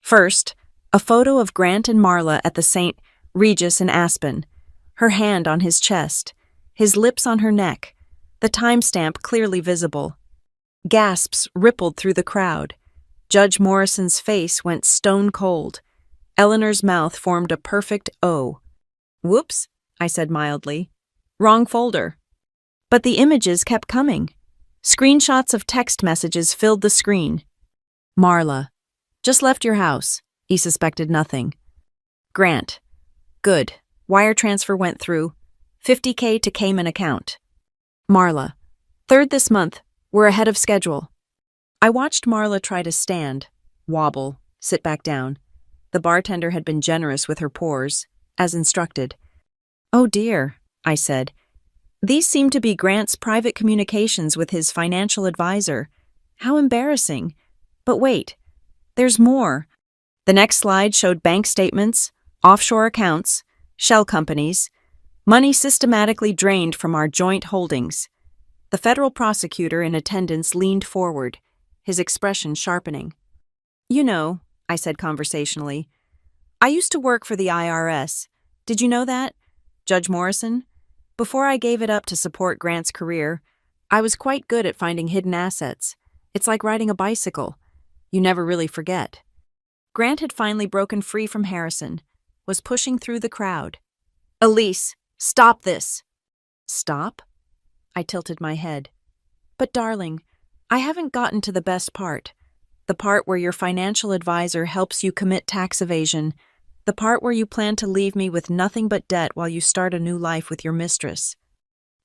First, a photo of Grant and Marla at the St. Regis in Aspen, her hand on his chest, his lips on her neck, the timestamp clearly visible. Gasps rippled through the crowd. Judge Morrison's face went stone cold. Eleanor's mouth formed a perfect O. "Whoops," I said mildly. "Wrong folder." But the images kept coming. Screenshots of text messages filled the screen. Marla. "Just left your house." He suspected nothing. Grant. "Good. Wire transfer went through. $50K to Cayman account." Marla. "3rd this month. We're ahead of schedule." I watched Marla try to stand, wobble, sit back down. The bartender had been generous with her pours, as instructed. "Oh dear," I said. "These seem to be Grant's private communications with his financial advisor. How embarrassing. But wait, there's more." The next slide showed bank statements, offshore accounts, shell companies, money systematically drained from our joint holdings. The federal prosecutor in attendance leaned forward, his expression sharpening. "You know," I said conversationally, "I used to work for the IRS. Did you know that, Judge Morrison? Before I gave it up to support Grant's career, I was quite good at finding hidden assets. It's like riding a bicycle. You never really forget." Grant had finally broken free from Harrison, was pushing through the crowd. "Elise, stop this." "Stop?" I tilted my head. "But darling, I haven't gotten to the best part. The part where your financial advisor helps you commit tax evasion. The part where you plan to leave me with nothing but debt while you start a new life with your mistress."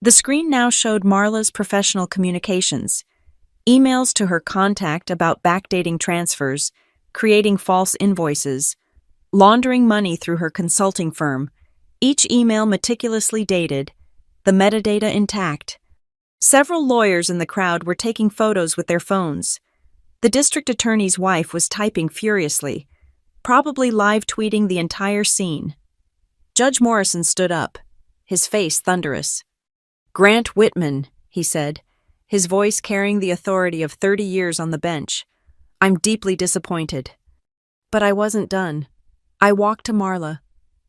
The screen now showed Marla's professional communications. Emails to her contact about backdating transfers, creating false invoices, laundering money through her consulting firm, each email meticulously dated, the metadata intact. Several lawyers in the crowd were taking photos with their phones. The district attorney's wife was typing furiously, probably live tweeting the entire scene. Judge Morrison stood up. his face thunderous. "Grant Whitman," he said, his voice carrying the authority of 30 years on the bench. "I'm deeply disappointed." But I wasn't done. I walked to Marla,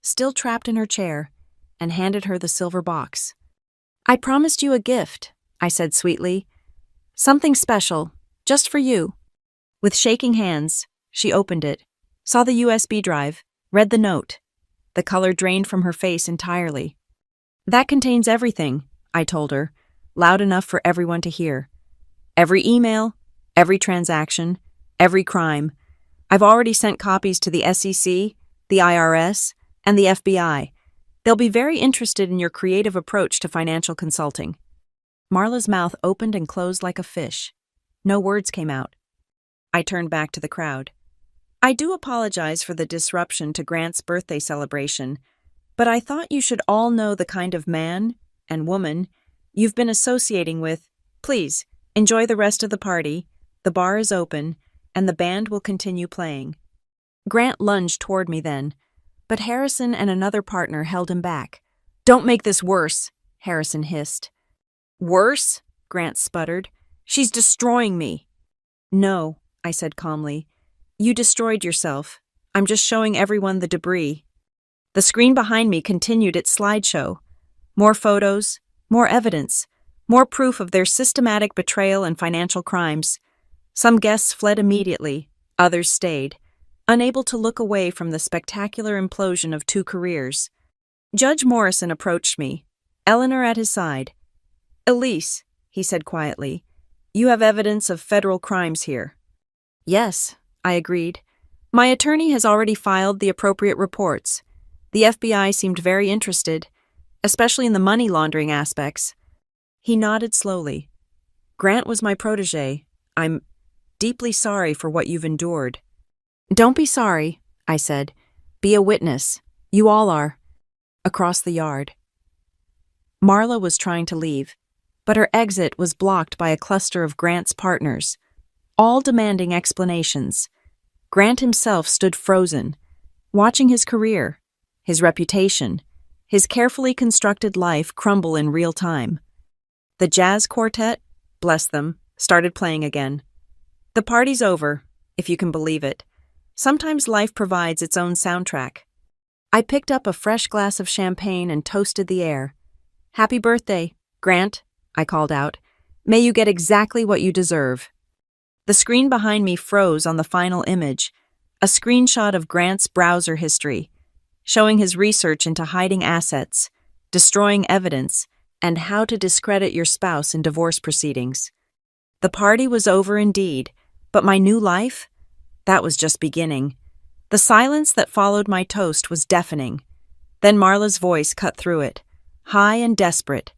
still trapped in her chair, and handed her the silver box. "I promised you a gift," I said sweetly. "Something special, just for you." With shaking hands, she opened it, saw the USB drive, read the note. The color drained from her face entirely. "That contains everything," I told her, loud enough for everyone to hear. "Every email, every transaction, every crime. I've already sent copies to the SEC, the IRS, and the FBI. They'll be very interested in your creative approach to financial consulting." Marla's mouth opened and closed like a fish. No words came out. I turned back to the crowd. "I do apologize for the disruption to Grant's birthday celebration, but I thought you should all know the kind of man and woman you've been associating with. Please, enjoy the rest of the party. The bar is open, and the band will continue playing." Grant lunged toward me then, but Harrison and another partner held him back. "Don't make this worse," Harrison hissed. "Worse?" Grant sputtered. "She's destroying me." "No," I said calmly. "You destroyed yourself. I'm just showing everyone the debris." The screen behind me continued its slideshow. More photos, more evidence, more proof of their systematic betrayal and financial crimes. Some guests fled immediately, others stayed, unable to look away from the spectacular implosion of two careers. Judge Morrison approached me, Eleanor at his side. "Elise," he said quietly, "you have evidence of federal crimes here." "Yes," I agreed. "My attorney has already filed the appropriate reports. The FBI seemed very interested, especially in the money laundering aspects." He nodded slowly. "Grant was my protege. I'm deeply sorry for what you've endured." "Don't be sorry," I said. "Be a witness. You all are." Across the yard. Marla was trying to leave, but her exit was blocked by a cluster of Grant's partners, all demanding explanations. Grant himself stood frozen, watching his career, his reputation, his carefully constructed life crumble in real time. The jazz quartet, bless them, started playing again. The party's over, if you can believe it. Sometimes life provides its own soundtrack. I picked up a fresh glass of champagne and toasted the air. "Happy birthday, Grant," I called out. "May you get exactly what you deserve." The screen behind me froze on the final image, a screenshot of Grant's browser history, showing his research into hiding assets, destroying evidence, and how to discredit your spouse in divorce proceedings. The party was over indeed, but my new life? That was just beginning. The silence that followed my toast was deafening. Then Marla's voice cut through it, high and desperate.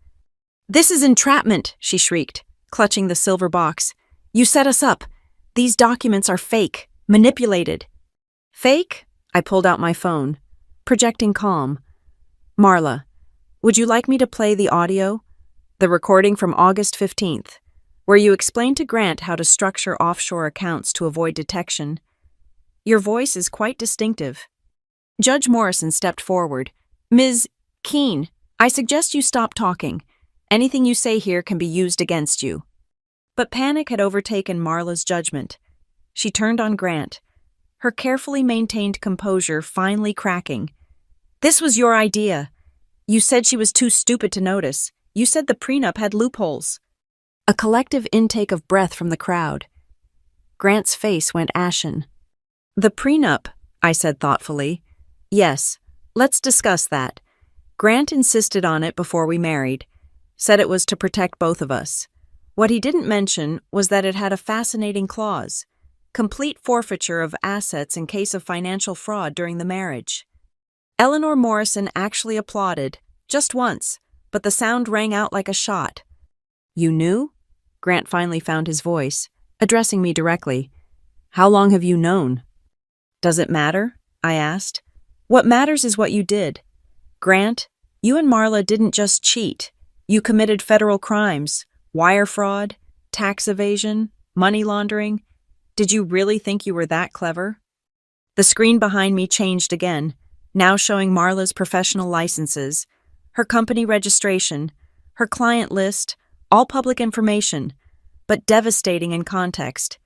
"This is entrapment," she shrieked, clutching the silver box. "You set us up. These documents are fake, manipulated." "Fake?" I pulled out my phone, projecting calm. "Marla, would you like me to play the audio? The recording from August 15th, where you explain to Grant how to structure offshore accounts to avoid detection. Your voice is quite distinctive." Judge Morrison stepped forward. "Ms. Keene, I suggest you stop talking. Anything you say here can be used against you." But panic had overtaken Marla's judgment. She turned on Grant, her carefully maintained composure finally cracking. "This was your idea. You said she was too stupid to notice. You said the prenup had loopholes." A collective intake of breath from the crowd. Grant's face went ashen. "The prenup," I said thoughtfully. "Yes, let's discuss that. Grant insisted on it before we married, said it was to protect both of us. What he didn't mention was that it had a fascinating clause, complete forfeiture of assets in case of financial fraud during the marriage." Eleanor Morrison actually applauded, just once, but the sound rang out like a shot. "You knew?" Grant finally found his voice, addressing me directly. "How long have you known?" "Does it matter?" I asked. "What matters is what you did. Grant, you and Marla didn't just cheat. You committed federal crimes, wire fraud, tax evasion, money laundering. Did you really think you were that clever?" The screen behind me changed again, now showing Marla's professional licenses, her company registration, her client list, all public information, but devastating in context.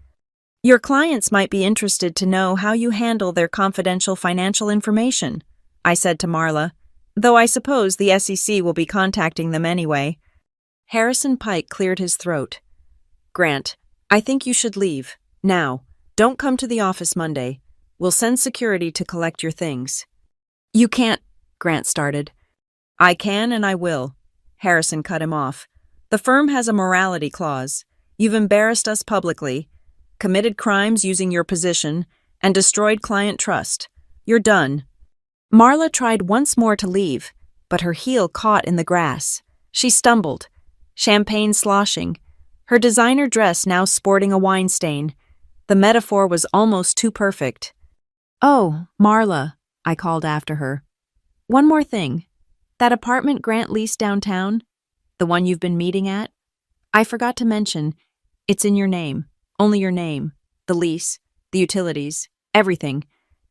Your clients might be interested to know how you handle their confidential financial information, I said to Marla, though I suppose the SEC will be contacting them anyway. Harrison Pike cleared his throat. Grant, I think you should leave. Now. Don't come to the office Monday. We'll send security to collect your things. You can't, Grant started. I can and I will. Harrison cut him off. The firm has a morality clause. You've embarrassed us publicly, committed crimes using your position, and destroyed client trust. You're done. Marla tried once more to leave, but her heel caught in the grass. She stumbled, champagne sloshing, her designer dress now sporting a wine stain. The metaphor was almost too perfect. Oh, Marla, I called after her. One more thing. That apartment Grant leased downtown, the one you've been meeting at, I forgot to mention, it's in your name, only your name, the lease, the utilities, everything.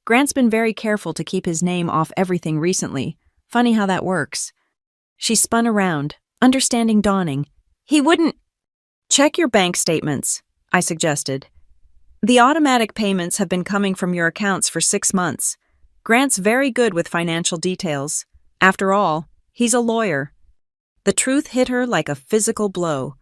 Grant's been very careful to keep his name off everything recently. Funny how that works. She spun around, understanding dawning. He wouldn't. Check your bank statements, I suggested. The automatic payments have been coming from your accounts for 6 months. Grant's very good with financial details. After all, he's a lawyer. The truth hit her like a physical blow.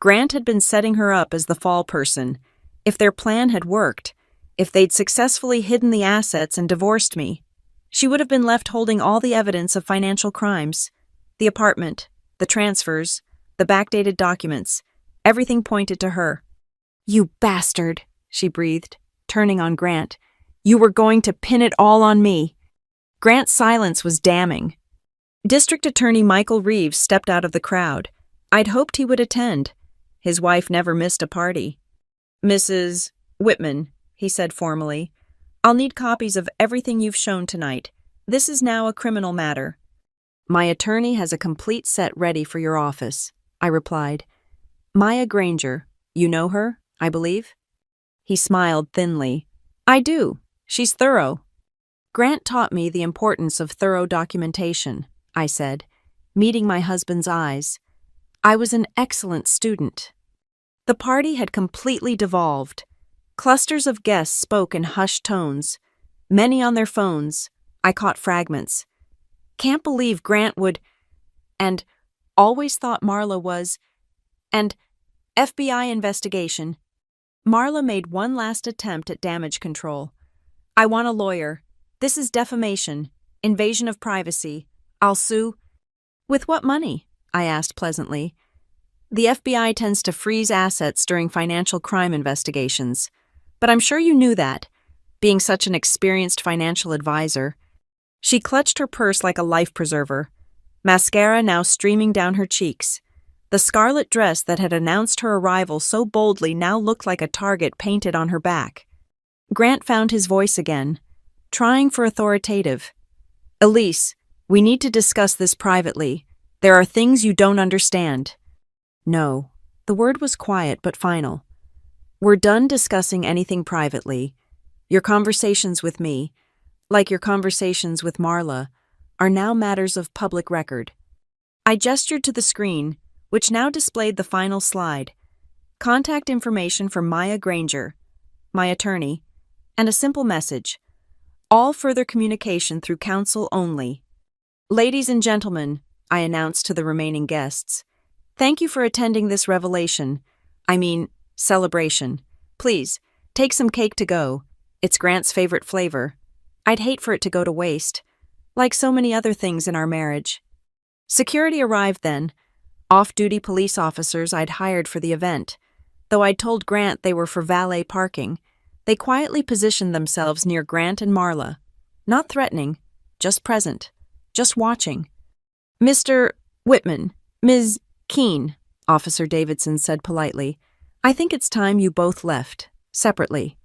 Grant had been setting her up as the fall person. If their plan had worked, if they'd successfully hidden the assets and divorced me, she would have been left holding all the evidence of financial crimes. The apartment, the transfers, the backdated documents, everything pointed to her. You bastard, she breathed, turning on Grant. You were going to pin it all on me. Grant's silence was damning. District Attorney Michael Reeves stepped out of the crowd. I'd hoped he would attend. His wife never missed a party. Mrs. Whitman, he said formally, I'll need copies of everything you've shown tonight. This is now a criminal matter. My attorney has a complete set ready for your office, I replied. Maya Granger, you know her, I believe? He smiled thinly. I do. She's thorough. Grant taught me the importance of thorough documentation, I said, meeting my husband's eyes. I was an excellent student. The party had completely devolved. Clusters of guests spoke in hushed tones, many on their phones. I caught fragments. Can't believe Grant would, and always thought Marla was, and FBI investigation. Marla made one last attempt at damage control. I want a lawyer. This is defamation, invasion of privacy. I'll sue. With what money? I asked pleasantly. The FBI tends to freeze assets during financial crime investigations. But I'm sure you knew that, being such an experienced financial advisor. She clutched her purse like a life preserver, mascara now streaming down her cheeks. The scarlet dress that had announced her arrival so boldly now looked like a target painted on her back. Grant found his voice again, trying for authoritative. Elise, we need to discuss this privately. There are things you don't understand. No, the word was quiet but final. We're done discussing anything privately. Your conversations with me, like your conversations with Marla, are now matters of public record. I gestured to the screen, which now displayed the final slide. Contact information for Maya Granger, my attorney, and a simple message. All further communication through counsel only. Ladies and gentlemen, I announced to the remaining guests, thank you for attending this celebration. Please, take some cake to go. It's Grant's favorite flavor. I'd hate for it to go to waste, like so many other things in our marriage. Security arrived then, off-duty police officers I'd hired for the event. Though I'd told Grant they were for valet parking, they quietly positioned themselves near Grant and Marla. Not threatening, just present, just watching. Mr. Whitman, Ms. Keene, Officer Davidson said politely, I think it's time you both left, separately.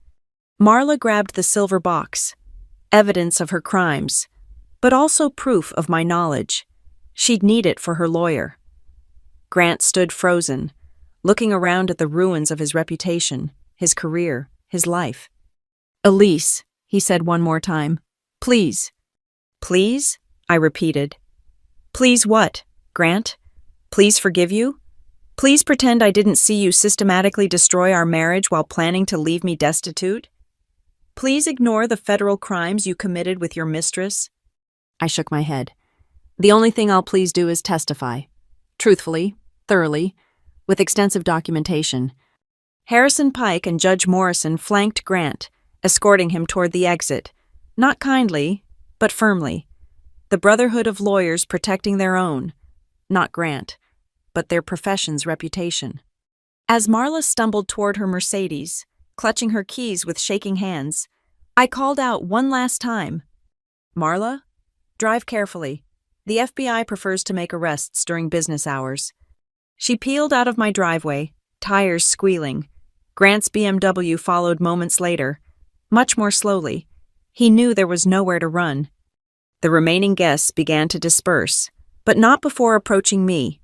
Marla grabbed the silver box, evidence of her crimes, but also proof of my knowledge. She'd need it for her lawyer. Grant stood frozen, looking around at the ruins of his reputation, his career, his life. Elise, he said one more time, please. Please? I repeated. Please what, Grant? Please forgive you? Please pretend I didn't see you systematically destroy our marriage while planning to leave me destitute? Please ignore the federal crimes you committed with your mistress? I shook my head. The only thing I'll please do is testify. Truthfully, thoroughly, with extensive documentation. Harrison Pike and Judge Morrison flanked Grant, escorting him toward the exit, not kindly, but firmly. The brotherhood of lawyers protecting their own, not Grant, but their profession's reputation. As Marla stumbled toward her Mercedes, clutching her keys with shaking hands, I called out one last time, "Marla, drive carefully. The FBI prefers to make arrests during business hours." She peeled out of my driveway, tires squealing. Grant's BMW followed moments later, much more slowly. He knew there was nowhere to run. The remaining guests began to disperse, but not before approaching me.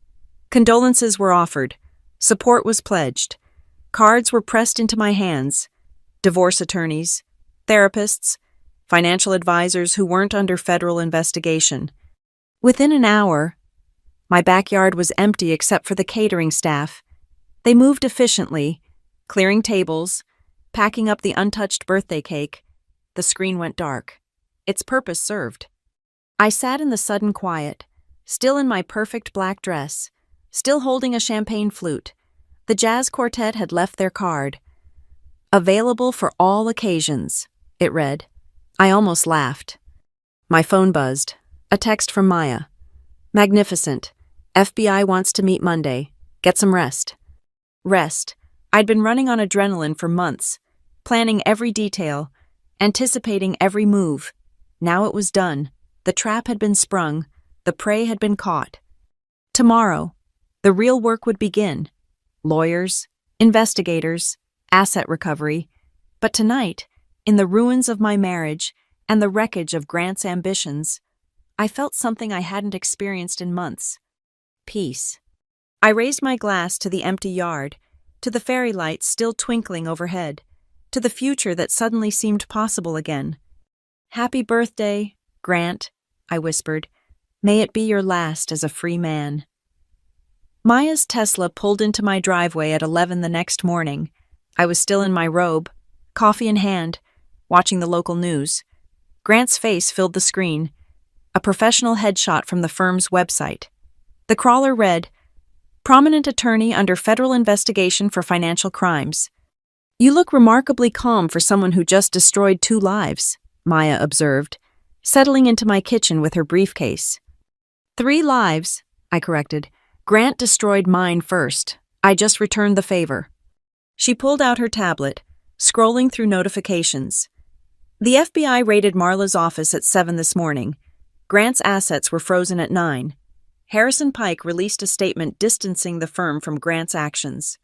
Condolences were offered. Support was pledged. Cards were pressed into my hands. Divorce attorneys, therapists, financial advisors who weren't under federal investigation. Within an hour, my backyard was empty except for the catering staff. They moved efficiently, clearing tables, packing up the untouched birthday cake. The screen went dark. Its purpose served. I sat in the sudden quiet, still in my perfect black dress, still holding a champagne flute. The jazz quartet had left their card. "Available for all occasions," it read. I almost laughed. My phone buzzed. A text from Maya. "Magnificent. FBI wants to meet Monday. Get some rest." Rest. I'd been running on adrenaline for months, planning every detail, anticipating every move. Now it was done. The trap had been sprung. The prey had been caught. Tomorrow, the real work would begin. Lawyers, investigators, asset recovery. But tonight, in the ruins of my marriage and the wreckage of Grant's ambitions, I felt something I hadn't experienced in months. Peace. I raised my glass to the empty yard, to the fairy lights still twinkling overhead, to the future that suddenly seemed possible again. "Happy birthday, Grant," I whispered. "May it be your last as a free man." Maya's Tesla pulled into my driveway at 11 the next morning. I was still in my robe, coffee in hand, watching the local news. Grant's face filled the screen, a professional headshot from the firm's website. The crawler read, "Prominent attorney under federal investigation for financial crimes." "You look remarkably calm for someone who just destroyed 2 lives, Maya observed, settling into my kitchen with her briefcase. 3 lives, I corrected. Grant destroyed mine first. I just returned the favor. She pulled out her tablet, scrolling through notifications. The FBI raided Marla's office at 7 this morning. Grant's assets were frozen at 9. Harrison Pike released a statement distancing the firm from Grant's actions.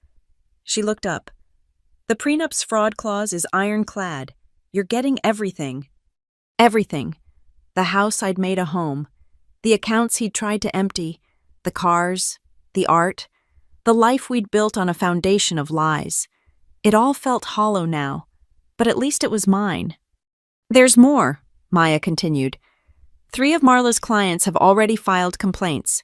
She looked up. "The prenup's fraud clause is ironclad. You're getting everything." Everything. The house I'd made a home. The accounts he'd tried to empty. The cars. The art. The life we'd built on a foundation of lies. It all felt hollow now, but at least it was mine. "There's more," Maya continued. 3 of Marla's clients have already filed complaints.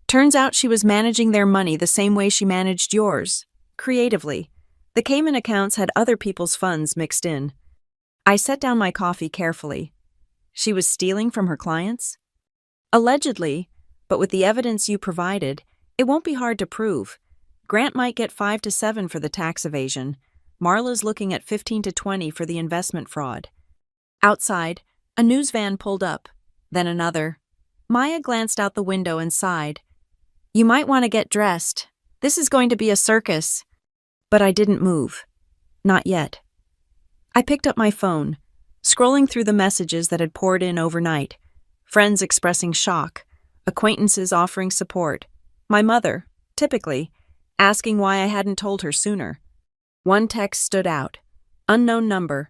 Turns out she was managing their money the same way she managed yours, creatively. The Cayman accounts had other people's funds mixed in. I set down my coffee carefully. She was stealing from her clients? Allegedly, but with the evidence you provided, it won't be hard to prove. Grant might get 5 to 7 for the tax evasion. Marla's looking at 15 to 20 for the investment fraud. Outside, a news van pulled up, then another. Maya glanced out the window and sighed. "You might want to get dressed. This is going to be a circus." But I didn't move. Not yet. I picked up my phone, scrolling through the messages that had poured in overnight. Friends expressing shock, acquaintances offering support. My mother, typically, asking why I hadn't told her sooner. One text stood out. Unknown number.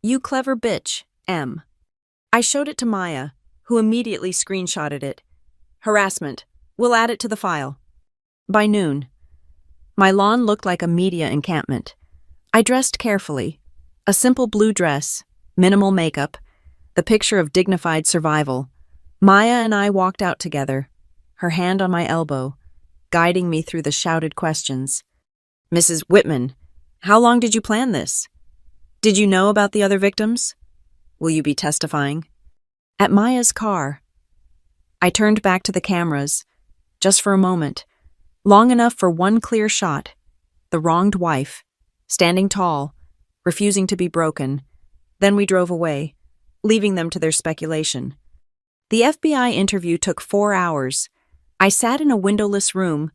"You clever bitch, M." I showed it to Maya, who immediately screenshotted it. "Harassment. We'll add it to the file." By noon, my lawn looked like a media encampment. I dressed carefully. A simple blue dress, minimal makeup, the picture of dignified survival. Maya and I walked out together, her hand on my elbow, guiding me through the shouted questions. Mrs. Whitman, how long did you plan this? Did you know about the other victims? Will you be testifying? At Maya's car. I turned back to the cameras, just for a moment, long enough for one clear shot. The wronged wife, standing tall, refusing to be broken. Then we drove away, leaving them to their speculation. The FBI interview took 4 hours. I sat in a windowless room,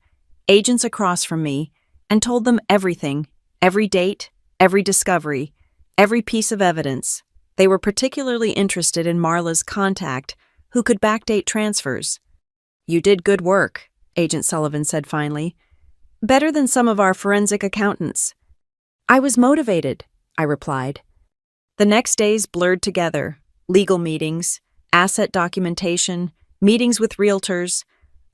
agents across from me, and told them everything, every date, every discovery, every piece of evidence. They were particularly interested in Marla's contact, who could backdate transfers. You did good work, Agent Sullivan said finally. Better than some of our forensic accountants. I was motivated, I replied. The next days blurred together. Legal meetings, asset documentation, meetings with realtors.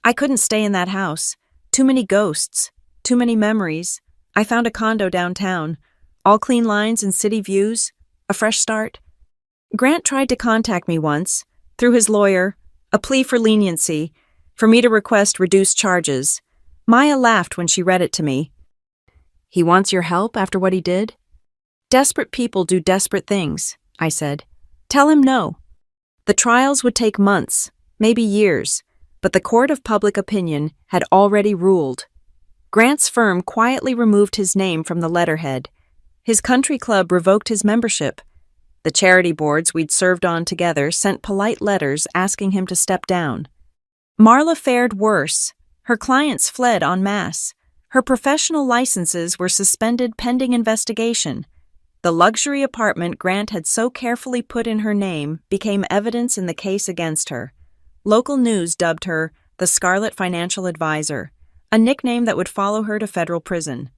I couldn't stay in that house. Too many ghosts, too many memories. I found a condo downtown. All clean lines and city views. A fresh start. Grant tried to contact me once, through his lawyer, a plea for leniency, for me to request reduced charges. Maya laughed when she read it to me. He wants your help after what he did? Desperate people do desperate things, I said. Tell him no. The trials would take months, maybe years, but the court of public opinion had already ruled. Grant's firm quietly removed his name from the letterhead. His country club revoked his membership. The charity boards we'd served on together sent polite letters asking him to step down. Marla fared worse. Her clients fled en masse. Her professional licenses were suspended pending investigation. The luxury apartment Grant had so carefully put in her name became evidence in the case against her. Local news dubbed her the Scarlet Financial Advisor, a nickname that would follow her to federal prison.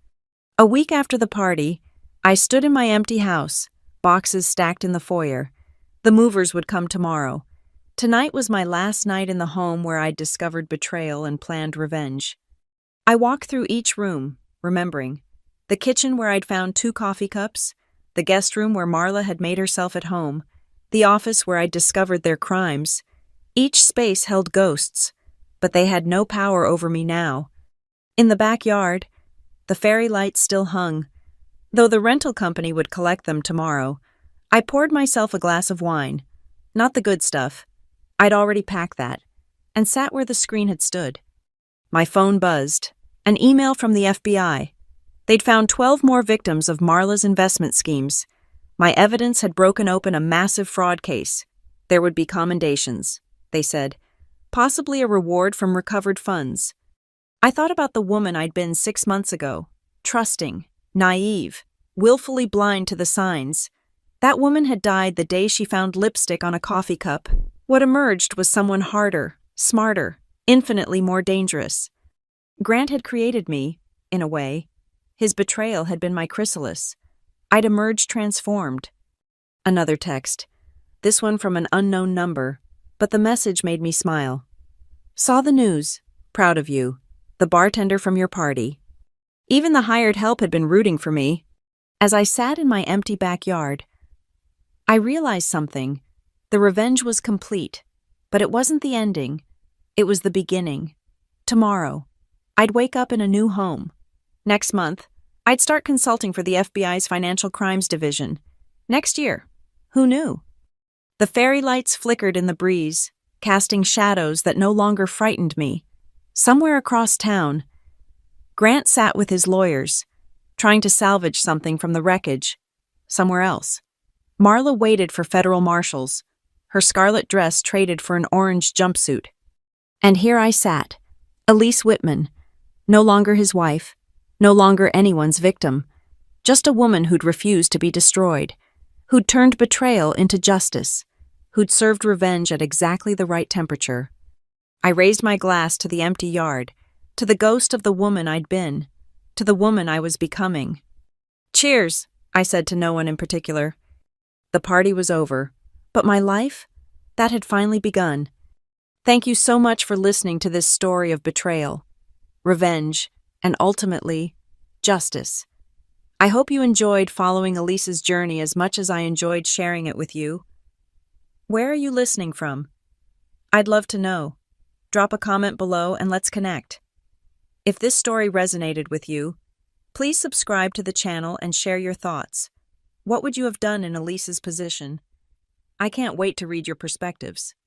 A week after the party, I stood in my empty house, boxes stacked in the foyer. The movers would come tomorrow. Tonight was my last night in the home where I'd discovered betrayal and planned revenge. I walked through each room, remembering. The kitchen where I'd found 2 coffee cups, the guest room where Marla had made herself at home, the office where I'd discovered their crimes. Each space held ghosts, but they had no power over me now. In the backyard, the fairy lights still hung. Though the rental company would collect them tomorrow, I poured myself a glass of wine. Not the good stuff. I'd already packed that, and sat where the screen had stood. My phone buzzed. An email from the FBI. They'd found 12 more victims of Marla's investment schemes. My evidence had broken open a massive fraud case. There would be commendations, they said, possibly a reward from recovered funds. I thought about the woman I'd been 6 months ago, trusting, naive, willfully blind to the signs. That woman had died the day she found lipstick on a coffee cup. What emerged was someone harder, smarter, infinitely more dangerous. Grant had created me, in a way. His betrayal had been my chrysalis. I'd emerged transformed. Another text, this one from an unknown number, but the message made me smile. Saw the news. Proud of you. The bartender from your party. Even the hired help had been rooting for me. As I sat in my empty backyard, I realized something. The revenge was complete, but it wasn't the ending. It was the beginning. Tomorrow, I'd wake up in a new home. Next month, I'd start consulting for the FBI's Financial Crimes Division. Next year, who knew? The fairy lights flickered in the breeze, casting shadows that no longer frightened me. Somewhere across town, Grant sat with his lawyers, trying to salvage something from the wreckage. Somewhere else, Marla waited for federal marshals, her scarlet dress traded for an orange jumpsuit. And here I sat, Elise Whitman, no longer his wife, no longer anyone's victim, just a woman who'd refused to be destroyed, who'd turned betrayal into justice, who'd served revenge at exactly the right temperature. I raised my glass to the empty yard, to the ghost of the woman I'd been, to the woman I was becoming. Cheers, I said to no one in particular. The party was over, but my life, that had finally begun. Thank you so much for listening to this story of betrayal, revenge, and ultimately, justice. I hope you enjoyed following Elise's journey as much as I enjoyed sharing it with you. Where are you listening from? I'd love to know. Drop a comment below and let's connect. If this story resonated with you, please subscribe to the channel and share your thoughts. What would you have done in Elise's position? I can't wait to read your perspectives.